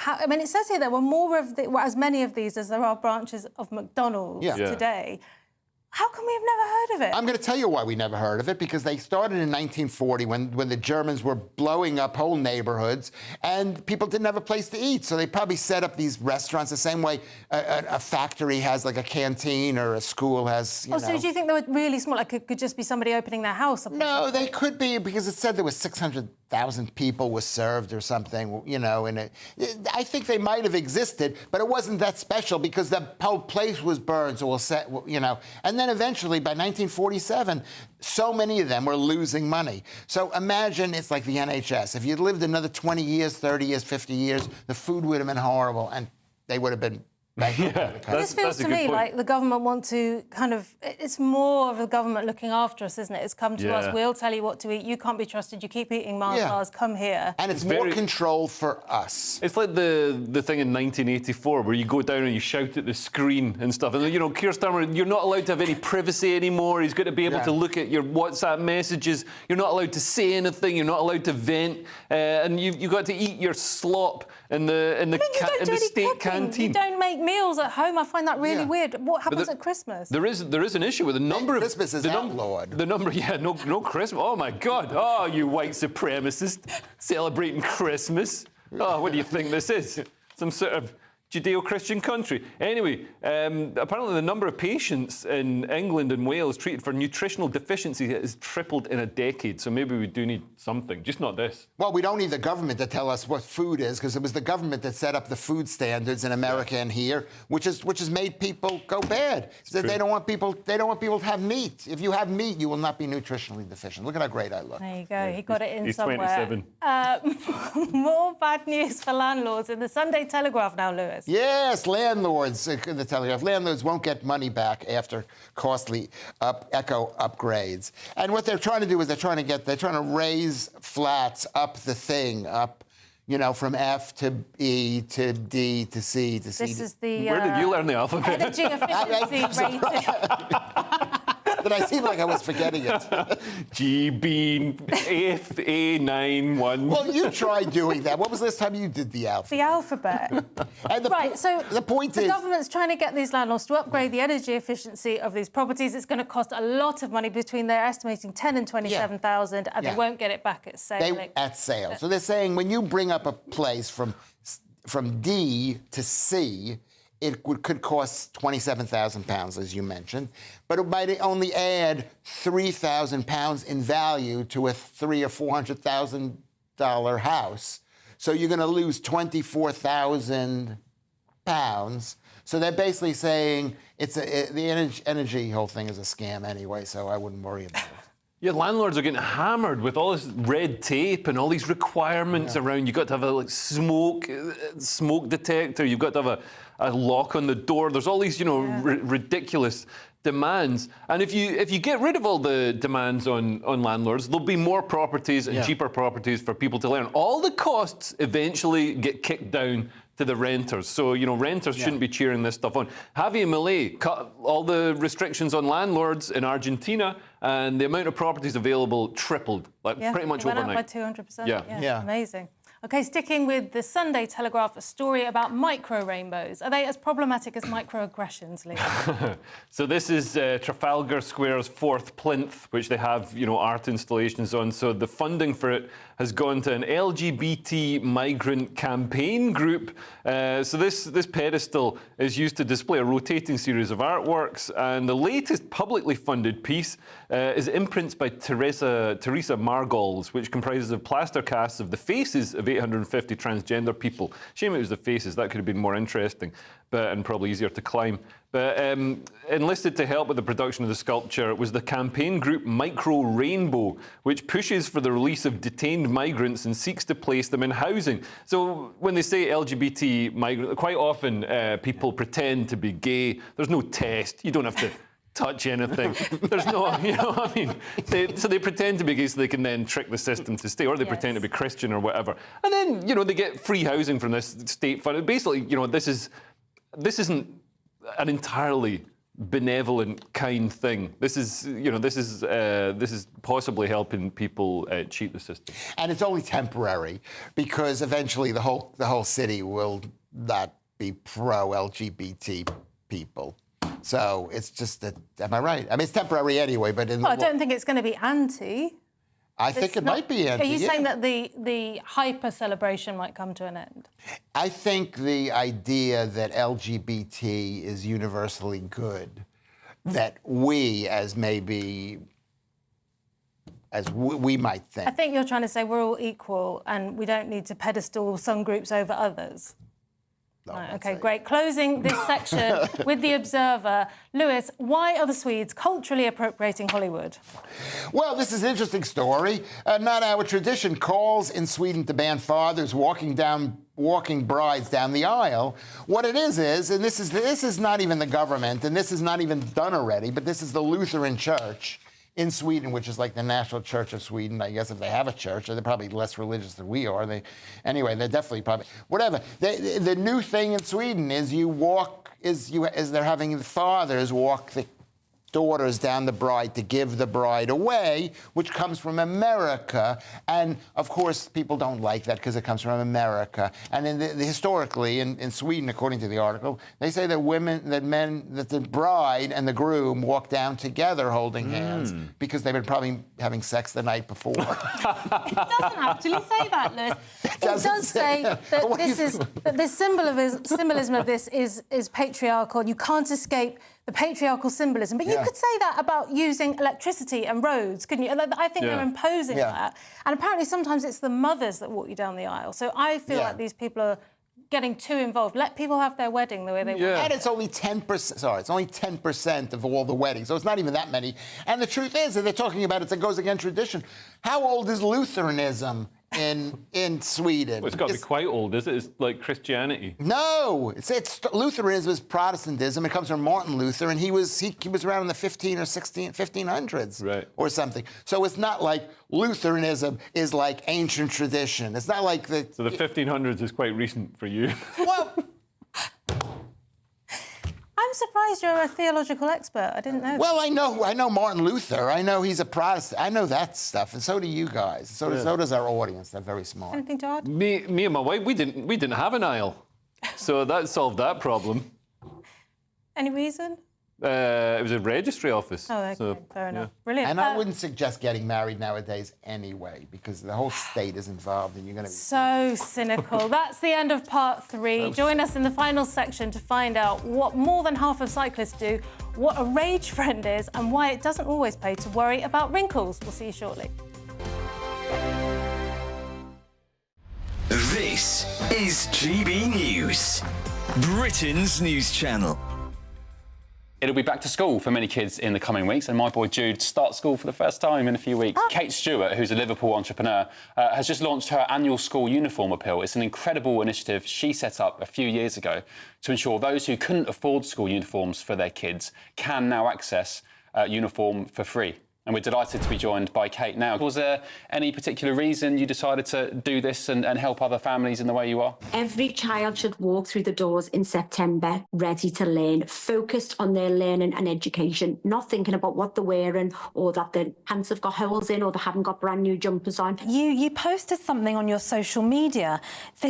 it says here there were as many of these as there are branches of McDonald's today. How come we've never heard of it? I'm going to tell you why we never heard of it, because they started in 1940 when the Germans were blowing up whole neighborhoods and people didn't have a place to eat. So they probably set up these restaurants the same way a factory has like a canteen or a school has, So do you think they were really small? Like it could just be somebody opening their house? No, they could be, because it said there was 600,000 people was served or something, and I think they might have existed, but it wasn't that special because the whole place was burned, so and then eventually, by 1947, so many of them were losing money. So imagine it's like the NHS. If you'd lived another 20 years, 30 years, 50 years, the food would have been horrible, and they would have been This feels to me like the government want to it's more of the government looking after us, isn't it? It's come to us, we'll tell you what to eat, you can't be trusted, you keep eating Mars bars, come here. And it's more control for us. It's like the thing in 1984 where you go down and you shout at the screen and stuff. And, Keir Starmer, you're not allowed to have any privacy anymore. He's got to be able to look at your WhatsApp messages. You're not allowed to say anything. You're not allowed to vent. And you've got to eat your slop in the state canteen. You don't make meals at home. I find that really weird. What happens at Christmas? There is an issue with the number of... Christmas is outlawed. The number, no Christmas. Oh, my God. Oh, you white supremacist celebrating Christmas. Oh, what do you think this is? Some sort of Judeo-Christian country. Anyway, apparently the number of patients in England and Wales treated for nutritional deficiency has tripled in a decade. So maybe we do need something, just not this. Well, we don't need the government to tell us what food is, because it was the government that set up the food standards in America and here, which has made people go bad. So they don't want people to have meat. If you have meat, you will not be nutritionally deficient. Look at how great I look. There you go. He got it in He's somewhere. 27. More bad news for landlords in the Sunday Telegraph now, Lewis. Yes, landlords, in the Telegraph, landlords won't get money back after costly eco upgrades. And what they're trying to do is they're trying to raise flats up the thing, from F to E to D to C to C. This is the... Where did you learn the alphabet? Energy efficiency rating. But I seem like I was forgetting it. GBNews. Well, you tried doing that. What was the last time you did the alphabet? The alphabet. And so the point is... the government's trying to get these landlords to upgrade the energy efficiency of these properties. It's going to cost a lot of money they're estimating 10 and 27,000, and they won't get it back at sale. At sale. So they're saying when you bring up a place from D to C, it could cost £27,000, as you mentioned, but it might only add £3,000 in value to a $300,000 or $400,000 house. So you're going to lose £24,000. So they're basically saying the energy whole thing is a scam anyway. So I wouldn't worry about it. Yeah, landlords are getting hammered with all this red tape and all these requirements around. You've got to have a smoke detector. You've got to have a lock on the door. There's all these, ridiculous demands. And if you get rid of all the demands on landlords, there'll be more properties and cheaper properties for people to learn. All the costs eventually get kicked down to the renters. So, renters shouldn't be cheering this stuff on. Javier Milei cut all the restrictions on landlords in Argentina, and the amount of properties available tripled, pretty much went overnight. up by 200%. Yeah. Amazing. OK, sticking with the Sunday Telegraph, a story about micro-rainbows. Are they as problematic as microaggressions, Lee? So this is Trafalgar Square's fourth plinth, which they have, art installations on. So the funding for it has gone to an LGBT migrant campaign group. So this pedestal is used to display a rotating series of artworks. And the latest publicly funded piece is imprints by Teresa Margols, which comprises of plaster casts of the faces of 850 transgender people. Shame it was the faces. That could have been more interesting and probably easier to climb. But enlisted to help with the production of the sculpture was the campaign group Micro Rainbow, which pushes for the release of detained migrants and seeks to place them in housing. So when they say LGBT migrant, quite often people pretend to be gay. There's no test. You don't have to touch anything. There's no, so they pretend to be gay so they can then trick the system to stay, or they pretend to be Christian or whatever. And then, they get free housing from this state fund. Basically, this isn't an entirely benevolent, kind thing. This is possibly helping people cheat the system. And it's only temporary, because eventually the whole city will not be pro-LGBT people. So it's just that, am I right? I mean, it's temporary anyway, but I don't think it's going to be anti. I think it might be anti. Are you saying that the hyper celebration might come to an end? I think the idea that LGBT is universally good, that we might think. I think you're trying to say we're all equal and we don't need to pedestal some groups over others. Right, OK, great. Closing this section with The Observer. Lewis, why are the Swedes culturally appropriating Hollywood? Well, this is an interesting story. Not our tradition calls in Sweden to ban fathers walking brides down the aisle. What it is, and this is not even the government, and this is not even done already, but this is the Lutheran Church in Sweden, which is like the national church of Sweden. I guess if they have a church, they're probably less religious than we are. They're definitely probably whatever. The new thing in Sweden is they're having the fathers walk daughters down the bride to give the bride away, which comes from America. And of course, people don't like that because it comes from America. And historically, in Sweden, according to the article, they say that the bride and the groom walk down together holding hands because they've been probably having sex the night before. It doesn't actually say that, Lewis. It does say that this symbolism of this is patriarchal. You can't escape the patriarchal symbolism. But you could say that about using electricity and roads, couldn't you? I think they're imposing that. And apparently sometimes it's the mothers that walk you down the aisle. So I feel like these people are getting too involved. Let people have their wedding the way they want. And it's only 10%. Sorry, it's only 10% of all the weddings, so it's not even that many. And the truth is that they're talking about it goes against tradition. How old is Lutheranism in Sweden? Well, it's got to be quite old, is it? It's like Christianity. No, it's Lutheranism is Protestantism. It comes from Martin Luther, and he was around in the 1500s, or something. So it's not like Lutheranism is like ancient tradition. It's not like the. So the 1500s is quite recent for you. Well. I'm surprised you're a theological expert. I didn't know. Well, I know Martin Luther. I know he's a Protestant. I know that stuff, and so do you guys. So does our audience. They're very smart. Anything to add? Me and my wife, we didn't have an aisle, so that solved that problem. Any reason? It was a registry office. Oh, okay, so, fair enough. Brilliant. And I wouldn't suggest getting married nowadays anyway, because the whole state is involved, and you're going to be... So cynical. That's the end of part 3. Join us in the final section to find out what more than half of cyclists do, what a rage friend is, and why it doesn't always pay to worry about wrinkles. We'll see you shortly. This is GB News, Britain's news channel. It'll be back to school for many kids in the coming weeks, and my boy Jude starts school for the first time in a few weeks. Kate Stewart, who's a Liverpool entrepreneur, has just launched her annual school uniform appeal. It's an incredible initiative she set up a few years ago to ensure those who couldn't afford school uniforms for their kids can now access uniform for free. And we're delighted to be joined by Kate now. Was there any particular reason you decided to do this and help other families in the way you are? Every child should walk through the doors in September ready to learn, focused on their learning and education, not thinking about what they're wearing or that their pants have got holes in or they haven't got brand new jumpers on. You posted something on your social media,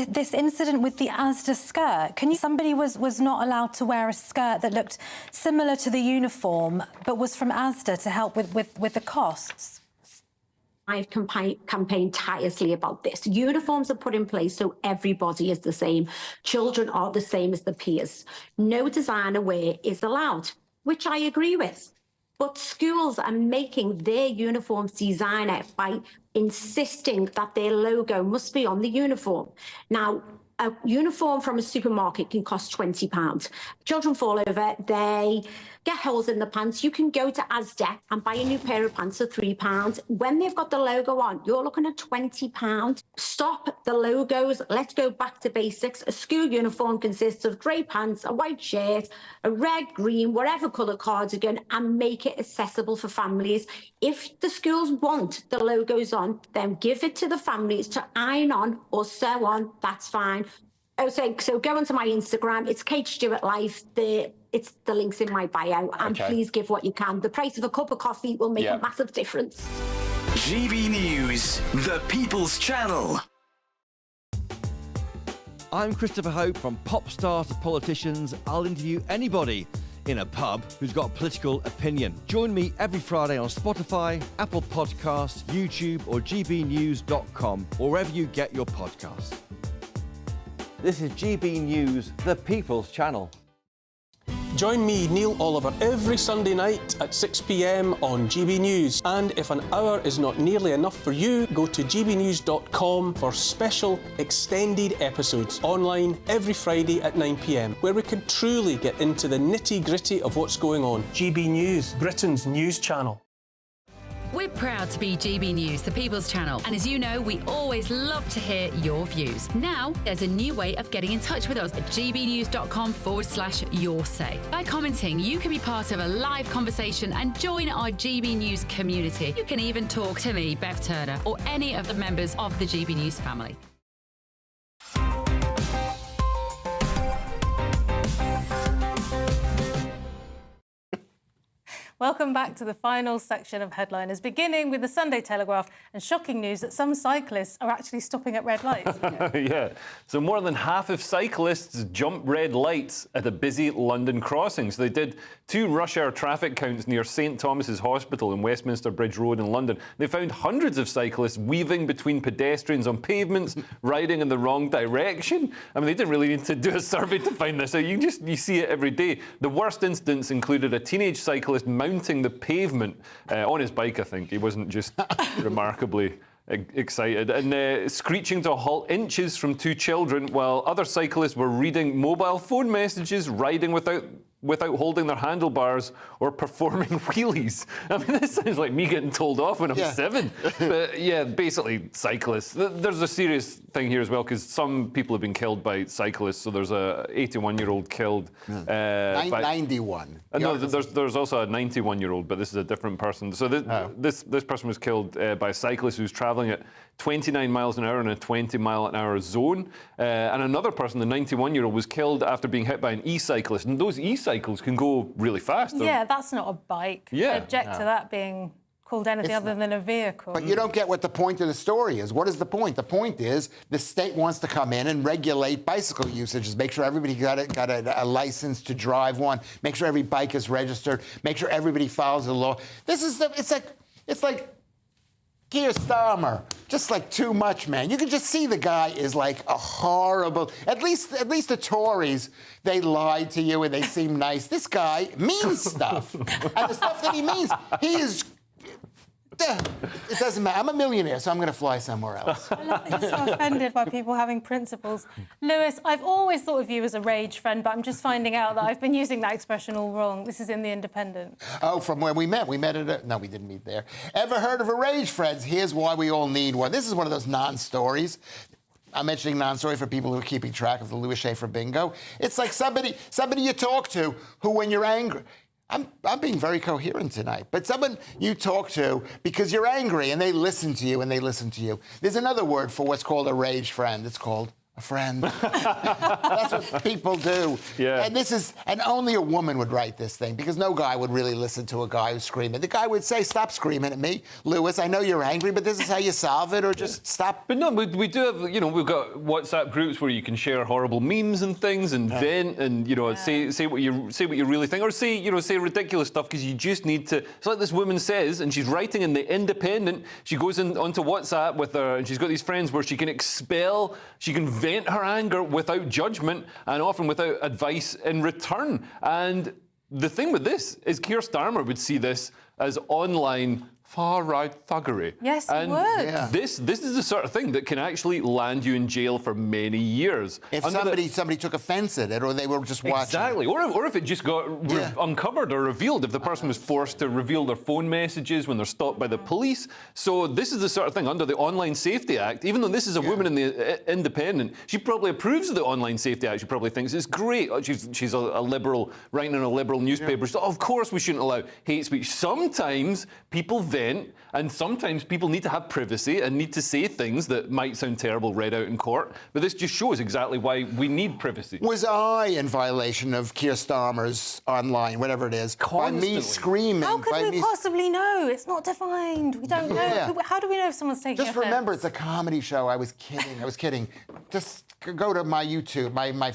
this incident with the Asda skirt. Somebody was not allowed to wear a skirt that looked similar to the uniform but was from Asda to help with the costs. I've campaigned tirelessly about this. Uniforms are put in place so everybody is the same. Children are the same as their peers. No designer wear is allowed, which I agree with. But schools are making their uniforms designer by insisting that their logo must be on the uniform. Now, a uniform from a supermarket can cost £20. Children fall over, they get holes in the pants. You can go to Asda and buy a new pair of pants for £3. When they've got the logo on, you're looking at £20. Stop the logos. Let's go back to basics. A school uniform consists of grey pants, a white shirt, a red, green, whatever colour cardigan, and make it accessible for families. If the schools want the logos on, then give it to the families to iron on or sew on. That's fine. So go onto my Instagram. It's Kate Stewart Life. The link's in my bio. And please give what you can. The price of a cup of coffee will make a massive difference. GB News, the People's Channel. I'm Christopher Hope. From pop stars to politicians, I'll interview anybody in a pub who's got a political opinion. Join me every Friday on Spotify, Apple Podcasts, YouTube or gbnews.com, or wherever you get your podcasts. This is GB News, the People's Channel. Join me, Neil Oliver, every Sunday night at 6 p.m. on GB News. And if an hour is not nearly enough for you, go to gbnews.com for special extended episodes online every Friday at 9 p.m, where we can truly get into the nitty-gritty of what's going on. GB News, Britain's news channel. We're proud to be GB News, the People's Channel. And as you know, we always love to hear your views. Now, there's a new way of getting in touch with us at gbnews.com/yoursay. By commenting, you can be part of a live conversation and join our GB News community. You can even talk to me, Bev Turner, or any of the members of the GB News family. Welcome back to the final section of Headliners, beginning with the Sunday Telegraph and shocking news that some cyclists are actually stopping at red lights. Yeah. So more than half of cyclists jump red lights at a busy London crossing. So they did 2 rush hour traffic counts near St Thomas's Hospital in Westminster Bridge Road in London. They found hundreds of cyclists weaving between pedestrians on pavements, riding in the wrong direction. I mean, they didn't really need to do a survey to find this out. You see it every day. The worst instance included a teenage cyclist mounting the pavement on his bike, I think. He wasn't just remarkably excited. And screeching to a halt inches from 2 children while other cyclists were reading mobile phone messages, riding without holding their handlebars or performing wheelies. I mean, this sounds like me getting told off when I'm 7. But yeah, basically cyclists. There's a serious thing here as well, because some people have been killed by cyclists. So there's a 81-year-old killed. 91. No, there's also a 91-year-old, but this is a different person. So this person was killed by a cyclist who was travelling at 29 miles an hour in a 20-mile-an-hour zone. And another person, the 91-year-old, was killed after being hit by an e-cyclist. And those e-cycles can go really fast. Yeah, that's not a bike. Yeah. I object to that being called anything other than a vehicle. But you don't get what the point of the story is. What is the point? The point is the state wants to come in and regulate bicycle usages, make sure everybody got a license to drive one, make sure every bike is registered, make sure everybody follows the law. It's like Keir Starmer, just like too much, man. You can just see the guy is like a horrible. At least the Tories, they lied to you and they seem nice. This guy means stuff, and the stuff that he means, he is. It doesn't matter. I'm a millionaire, so I'm going to fly somewhere else. I love that you're so offended by people having principles. Lewis, I've always thought of you as a rage friend, but I'm just finding out that I've been using that expression all wrong. This is in The Independent. Oh, from where we met. We met at no, we didn't meet there. Ever heard of a rage friend? Here's why we all need one. This is one of those non-stories. I'm mentioning non-story for people who are keeping track of the Louis Schaefer bingo. It's like somebody you talk to who, when you're angry... I'm being very coherent tonight, but someone you talk to because you're angry and they listen to you and they listen to you. There's another word for what's called a rage friend. It's called a friend. That's what people do. Yeah. And only a woman would write this thing, because no guy would really listen to a guy who's screaming. The guy would say, "Stop screaming at me, Lewis. I know you're angry, but this is how you solve it, or just stop." But no, we do have, we've got WhatsApp groups where you can share horrible memes and things and vent and, say what you really think, or say ridiculous stuff, because you just need to. It's like this woman says, and she's writing in The Independent. She goes onto WhatsApp with her, and she's got these friends where she can vent her anger without judgment and often without advice in return. And the thing with this is Keir Starmer would see this as online far-right thuggery. Yes, and he would. Yeah. This is the sort of thing that can actually land you in jail for many years. If somebody took offence at it, or they were just watching. Exactly. Or if it just got uncovered or revealed, if the person was forced to reveal their phone messages when they're stopped by the police. So this is the sort of thing under the Online Safety Act. Even though this is a woman in The Independent, she probably approves of the Online Safety Act. She probably thinks it's great. She's a liberal, writing in a liberal newspaper. So of course we shouldn't allow hate speech. Sometimes people vent, and sometimes people need to have privacy and need to say things that might sound terrible read out in court. But this just shows exactly why we need privacy. Was I in violation of Keir Starmer's online, whatever it is, by me screaming? How could we possibly know? It's not defined. We don't know. How do we know if someone's taking Just offense? remember, it's a comedy show. I was kidding. Just go to my YouTube, my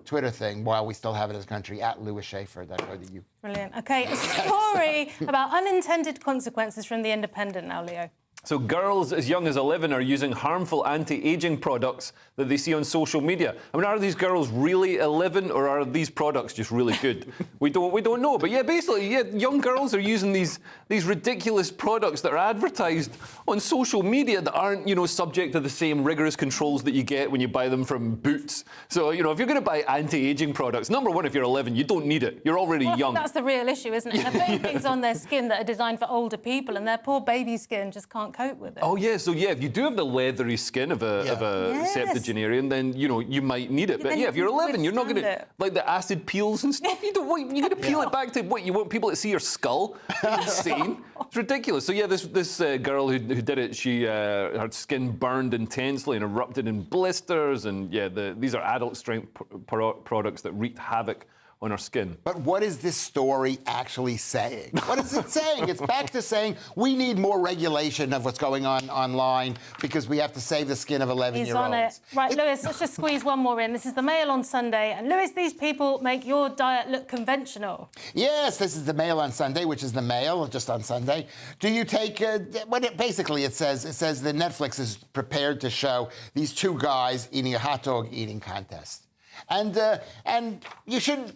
Twitter thing, while we still have it as a country, at Louis Schaefer. Brilliant. Okay, a story about unintended consequences from The Independent now, Leo. So girls as young as 11 are using harmful anti-aging products that they see on social media. I mean, are these girls really 11, or are these products just really good? we don't know. But basically, young girls are using these ridiculous products that are advertised on social media that aren't, subject to the same rigorous controls that you get when you buy them from Boots. So, if you're going to buy anti-aging products, number one, if you're 11, you don't need it. You're already young. That's the real issue, isn't it? They're putting things on their skin that are designed for older people, and their poor baby skin just can't cope with it. Oh yeah, so if you do have the leathery skin of a septuagenarian, then you might need it. But if you're 11, you're not going to like the acid peels and stuff. You're going to peel it back to what you want people to see your skull. Insane. It's ridiculous. So this girl who did it, her skin burned intensely and erupted in blisters, and these are adult strength products that wreaked havoc on our skin. But what is this story actually saying? What is it saying? It's back to saying we need more regulation of what's going on online because we have to save the skin of 11-year-olds. He's on it. Right, Lewis, let's just squeeze one more in. This is the Mail on Sunday. And Lewis, these people make your diet look conventional. Yes, this is the Mail on Sunday, which is the Mail, just on Sunday. Do you take... basically, it says that Netflix is prepared to show these two guys eating a hot dog eating contest. And you shouldn't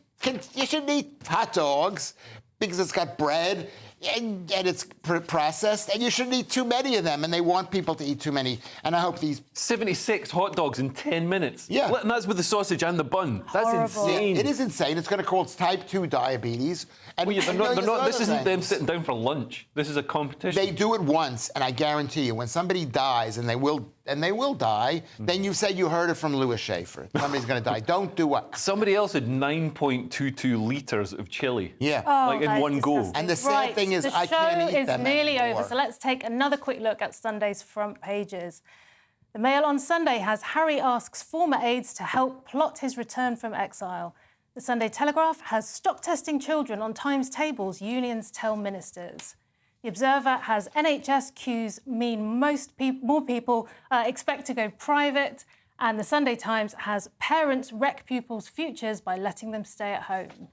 eat hot dogs because it's got bread and it's processed, and you shouldn't eat too many of them, and they want people to eat too many. And I hope these... 76 hot dogs in 10 minutes. Yeah. And that's with the sausage and the bun. That's insane. Yeah, it is insane. It's going to cause type 2 diabetes. And, this isn't them sitting down for lunch. This is a competition. They do it once, and I guarantee you, when somebody dies, and they will die, then you say you heard it from Louis Schaefer. Somebody's going to die. Don't do it. Somebody else had 9.22 litres of chili. Yeah. In one go. And the sad thing is, I can't eat them The show is nearly anymore. over, so let's take another quick look at Sunday's front pages. The Mail on Sunday has Harry asks former aides to help plot his return from exile. The Sunday Telegraph has stop testing children on Times tables, unions tell ministers. The Observer has NHS queues mean more people expect to go private. And the Sunday Times has parents wreck pupils' futures by letting them stay at home.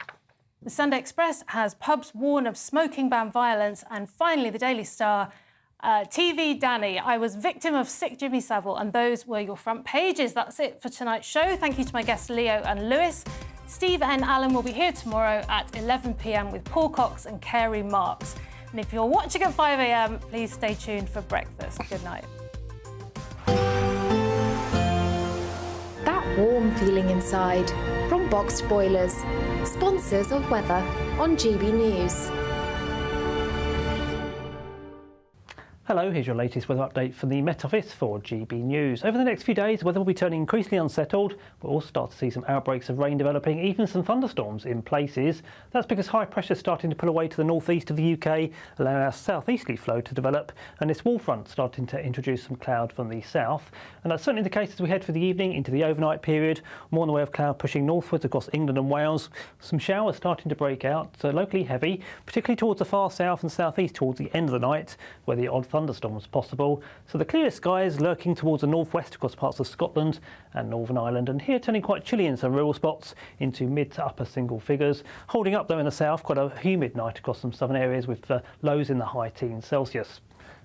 The Sunday Express has pubs warn of smoking ban violence. And finally, the Daily Star, TV Danny, I was victim of sick Jimmy Savile. And those were your front pages. That's it for tonight's show. Thank you to my guests Leo and Lewis. Steve and Alan will be here tomorrow at 11 p.m. with Paul Cox and Carey Marks. And if you're watching at 5 a.m, please stay tuned for breakfast. Good night. That warm feeling inside from Boxed Boilers, sponsors of weather on GB News. Hello, here's your latest weather update from the Met Office for GB News. Over the next few days, weather will be turning increasingly unsettled. We'll also start to see some outbreaks of rain developing, even some thunderstorms in places. That's because high pressure is starting to pull away to the northeast of the UK, allowing our southeasterly flow to develop, and this wall front starting to introduce some cloud from the south. And that's certainly the case as we head for the evening into the overnight period. More in the way of cloud pushing northwards across England and Wales. Some showers starting to break out, locally heavy, particularly towards the far south and southeast towards the end of the night, where the odd thunderstorms possible. So the clearest skies lurking towards the northwest across parts of Scotland and Northern Ireland, and here turning quite chilly in some rural spots into mid to upper single figures. Holding up though in the south, quite a humid night across some southern areas with lows in the high teens Celsius.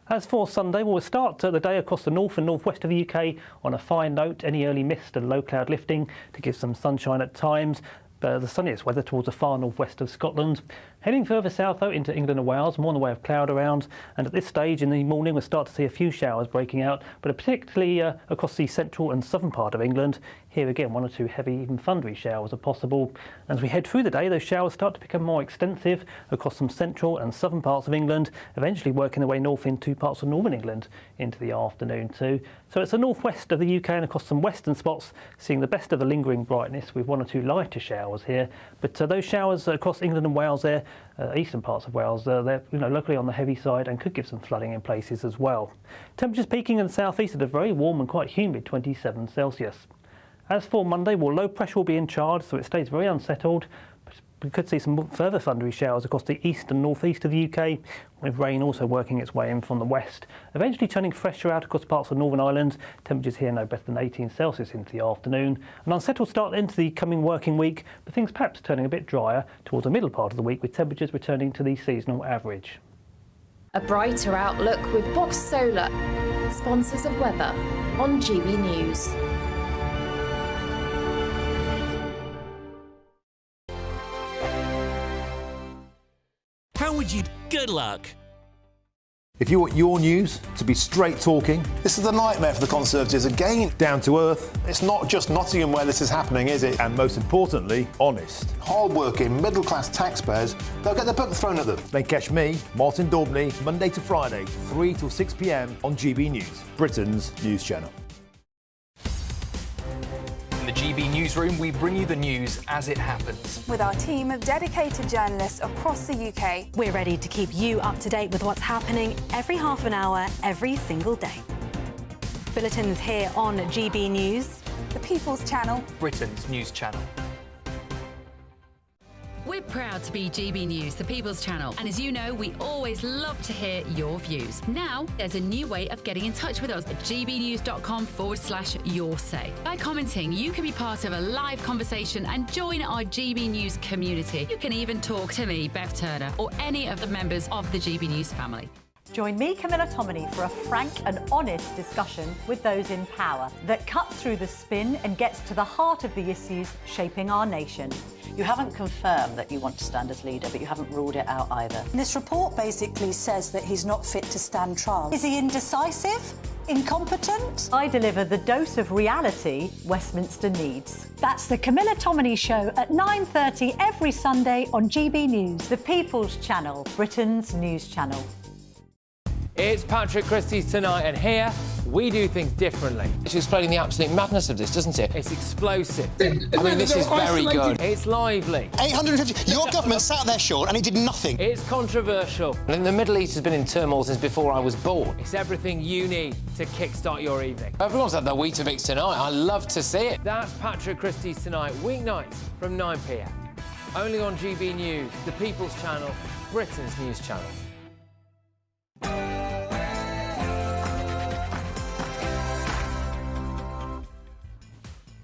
As for Sunday, we'll start the day across the north and northwest of the UK on a fine note. Any early mist and low cloud lifting to give some sunshine at times. The sunniest weather towards the far northwest of Scotland. Heading further south, though, into England and Wales, more in the way of cloud around. And at this stage in the morning, we'll start to see a few showers breaking out, but particularly across the central and southern part of England. Here again, one or two heavy, even thundery showers are possible. As we head through the day, those showers start to become more extensive across some central and southern parts of England, eventually working their way north into parts of northern England into the afternoon too. So it's the northwest of the UK and across some western spots, seeing the best of the lingering brightness with one or two lighter showers here. But those showers across England and Wales there, eastern parts of Wales, they're locally on the heavy side and could give some flooding in places as well. Temperatures peaking in the southeast at a very warm and quite humid 27 Celsius. As for Monday, low pressure will be in charge, so it stays very unsettled. We could see some further thundery showers across the east and northeast of the UK, with rain also working its way in from the west, eventually turning fresher out across parts of Northern Ireland. Temperatures here no better than 18 Celsius into the afternoon. An unsettled start into the coming working week, but things perhaps turning a bit drier towards the middle part of the week, with temperatures returning to the seasonal average. A brighter outlook with Box Solar, sponsors of weather on GB News. How would you... Good luck. If you want your news to be straight talking... This is the nightmare for the Conservatives again. Down to earth. It's not just Nottingham where this is happening, is it? And most importantly, honest. Hard-working, middle-class taxpayers, they'll get their book thrown at them. Then catch me, Martin Daubney, Monday to Friday, 3 till 6 p.m. on GB News, Britain's news channel. In the GB Newsroom, we bring you the news as it happens. With our team of dedicated journalists across the UK, we're ready to keep you up to date with what's happening every half an hour, every single day. Bulletins here on GB News, the People's Channel, Britain's news channel. We're proud to be GB News, the People's Channel, and as you know, we always love to hear your views. Now, there's a new way of getting in touch with us at gbnews.com/yoursay. By commenting, you can be part of a live conversation and join our GB News community. You can even talk to me, Bev Turner, or any of the members of the GB News family. Join me, Camilla Tominey, for a frank and honest discussion with those in power that cuts through the spin and gets to the heart of the issues shaping our nation. You haven't confirmed that you want to stand as leader, but you haven't ruled it out either. This report basically says that he's not fit to stand trial. Is he indecisive? Incompetent? I deliver the dose of reality Westminster needs. That's the Camilla Tominey Show at 9:30 every Sunday on GB News. The People's Channel, Britain's news channel. It's Patrick Christie's Tonight, and here we do things differently. It's explaining the absolute madness of this, doesn't it? It's explosive. I mean, this is very good. It's lively. 850. Your government sat there, Sean, and it did nothing. It's controversial. And the Middle East has been in turmoil since before I was born. It's everything you need to kickstart your evening. Everyone's had their Weetabix tonight. I love to see it. That's Patrick Christie's Tonight, weeknights from 9 p.m. Only on GB News, the People's Channel, Britain's news channel.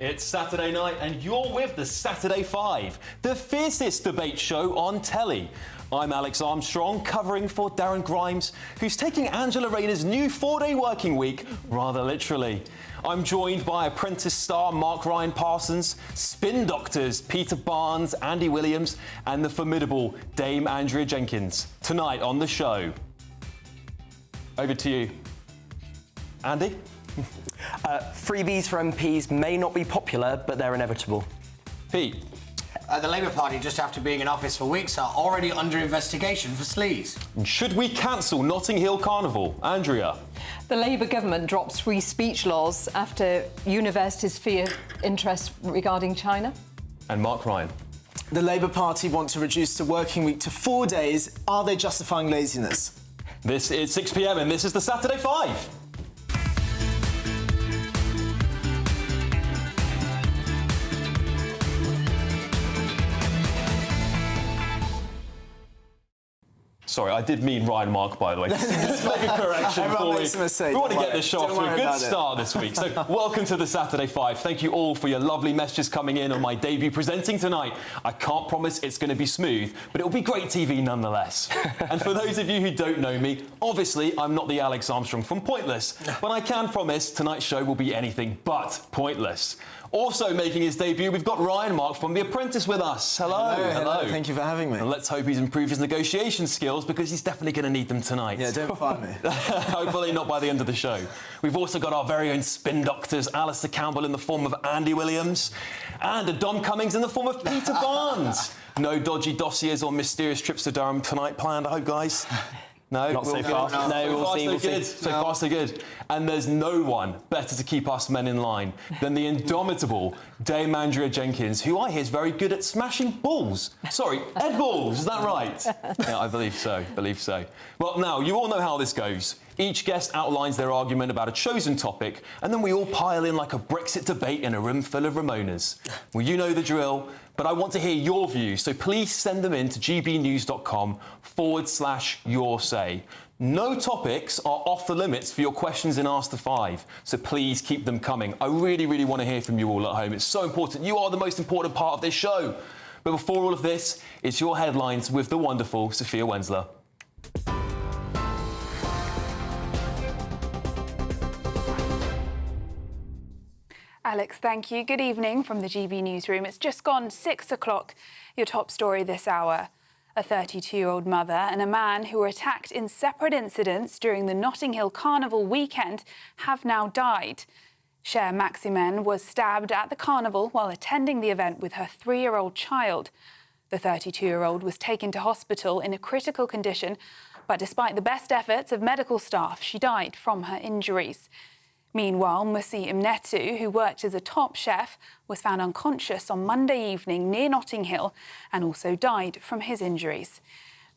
It's Saturday night and you're with the Saturday Five, the fiercest debate show on telly. I'm Alex Armstrong, covering for Darren Grimes, who's taking Angela Rayner's new 4-day working week rather literally. I'm joined by Apprentice star Mark Ryan Parsons, spin doctors Peter Barnes, Andy Williams, and the formidable Dame Andrea Jenkins. Tonight on the show. Over to you, Andy. Freebies for MPs may not be popular, but they're inevitable. Pete. The Labour Party, just after being in office for weeks, are already under investigation for sleaze. Should we cancel Notting Hill Carnival? Andrea. The Labour government drops free speech laws after universities fear interest regarding China. And Mark Ryan. The Labour Party want to reduce the working week to 4 days. Are they justifying laziness? This is 6 p.m. and this is the Saturday Five. Sorry, I did mean Ryan Mark, by the way. Just make a correction before we want to get this show off to a good start this week. So welcome to the Saturday Five. Thank you all for your lovely messages coming in on my debut presenting tonight. I can't promise it's going to be smooth, but it'll be great TV nonetheless. And for those of you who don't know me, obviously I'm not the Alex Armstrong from Pointless, but I can promise tonight's show will be anything but pointless. Also making his debut, we've got Ryan Mark from The Apprentice with us. Hello. Hello. Thank you for having me. And let's hope he's improved his negotiation skills because he's definitely going to need them tonight. Yeah, don't fire me. Hopefully not by the end of the show. We've also got our very own spin doctors, Alistair Campbell in the form of Andy Williams and a Dom Cummings in the form of Peter Barnes. No dodgy dossiers or mysterious trips to Durham tonight planned, I hope, guys. No, not so far. No, we'll see. We'll see. So far, so good. And there's no one better to keep us men in line than the indomitable Dame Andrea Jenkins, who I hear is very good at smashing balls. Sorry, Ed balls. Is that right? Yeah, I believe so. Well, now you all know how this goes. Each guest outlines their argument about a chosen topic, and then we all pile in like a Brexit debate in a room full of Ramonas. Well, you know the drill, but I want to hear your views, so please send them in to gbnews.com/yoursay. No topics are off the limits for your questions in Ask the Five, so please keep them coming. I really, really want to hear from you all at home. It's so important. You are the most important part of this show. But before all of this, it's your headlines with the wonderful Sophia Wensler. Alex, thank you. Good evening from the GB newsroom. It's just gone 6 o'clock. Your top story this hour. A 32-year-old mother and a man who were attacked in separate incidents during the Notting Hill Carnival weekend have now died. Cher Maximen was stabbed at the carnival while attending the event with her 3-year-old child. The 32-year-old was taken to hospital in a critical condition, but despite the best efforts of medical staff, she died from her injuries. Meanwhile, Musi Mnetu, who worked as a top chef, was found unconscious on Monday evening near Notting Hill and also died from his injuries.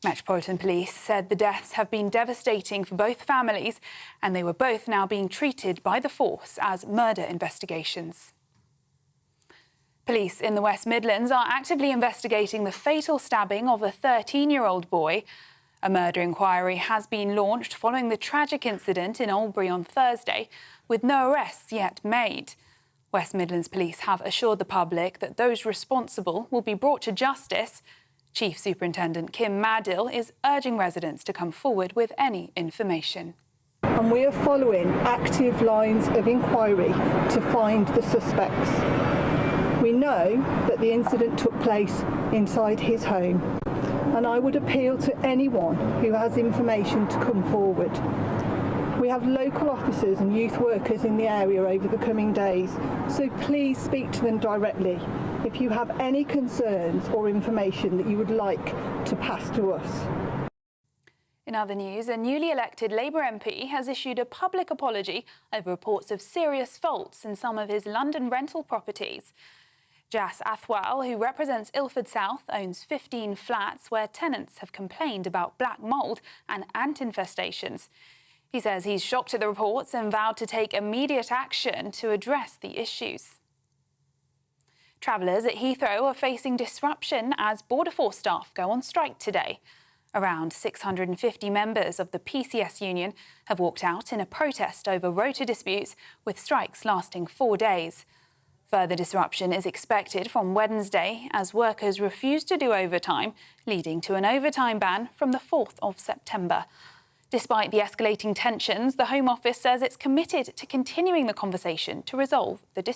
Metropolitan Police said the deaths have been devastating for both families and they were both now being treated by the force as murder investigations. Police in the West Midlands are actively investigating the fatal stabbing of a 13-year-old boy. A murder inquiry has been launched following the tragic incident in Albury on Thursday, with no arrests yet made. West Midlands Police have assured the public that those responsible will be brought to justice. Chief Superintendent Kim Madill is urging residents to come forward with any information. And we are following active lines of inquiry to find the suspects. We know that the incident took place inside his home, and I would appeal to anyone who has information to come forward. We have local officers and youth workers in the area over the coming days, so please speak to them directly if you have any concerns or information that you would like to pass to us. In other news, a newly elected Labour MP has issued a public apology over reports of serious faults in some of his London rental properties. Jas Athwal, who represents Ilford South, owns 15 flats where tenants have complained about black mould and ant infestations. He says he's shocked at the reports and vowed to take immediate action to address the issues. Travellers at Heathrow are facing disruption as Border Force staff go on strike today. Around 650 members of the PCS union have walked out in a protest over rota disputes, with strikes lasting 4 days. Further disruption is expected from Wednesday as workers refuse to do overtime, leading to an overtime ban from the 4th of September. Despite the escalating tensions, the Home Office says it's committed to continuing the conversation to resolve the dispute.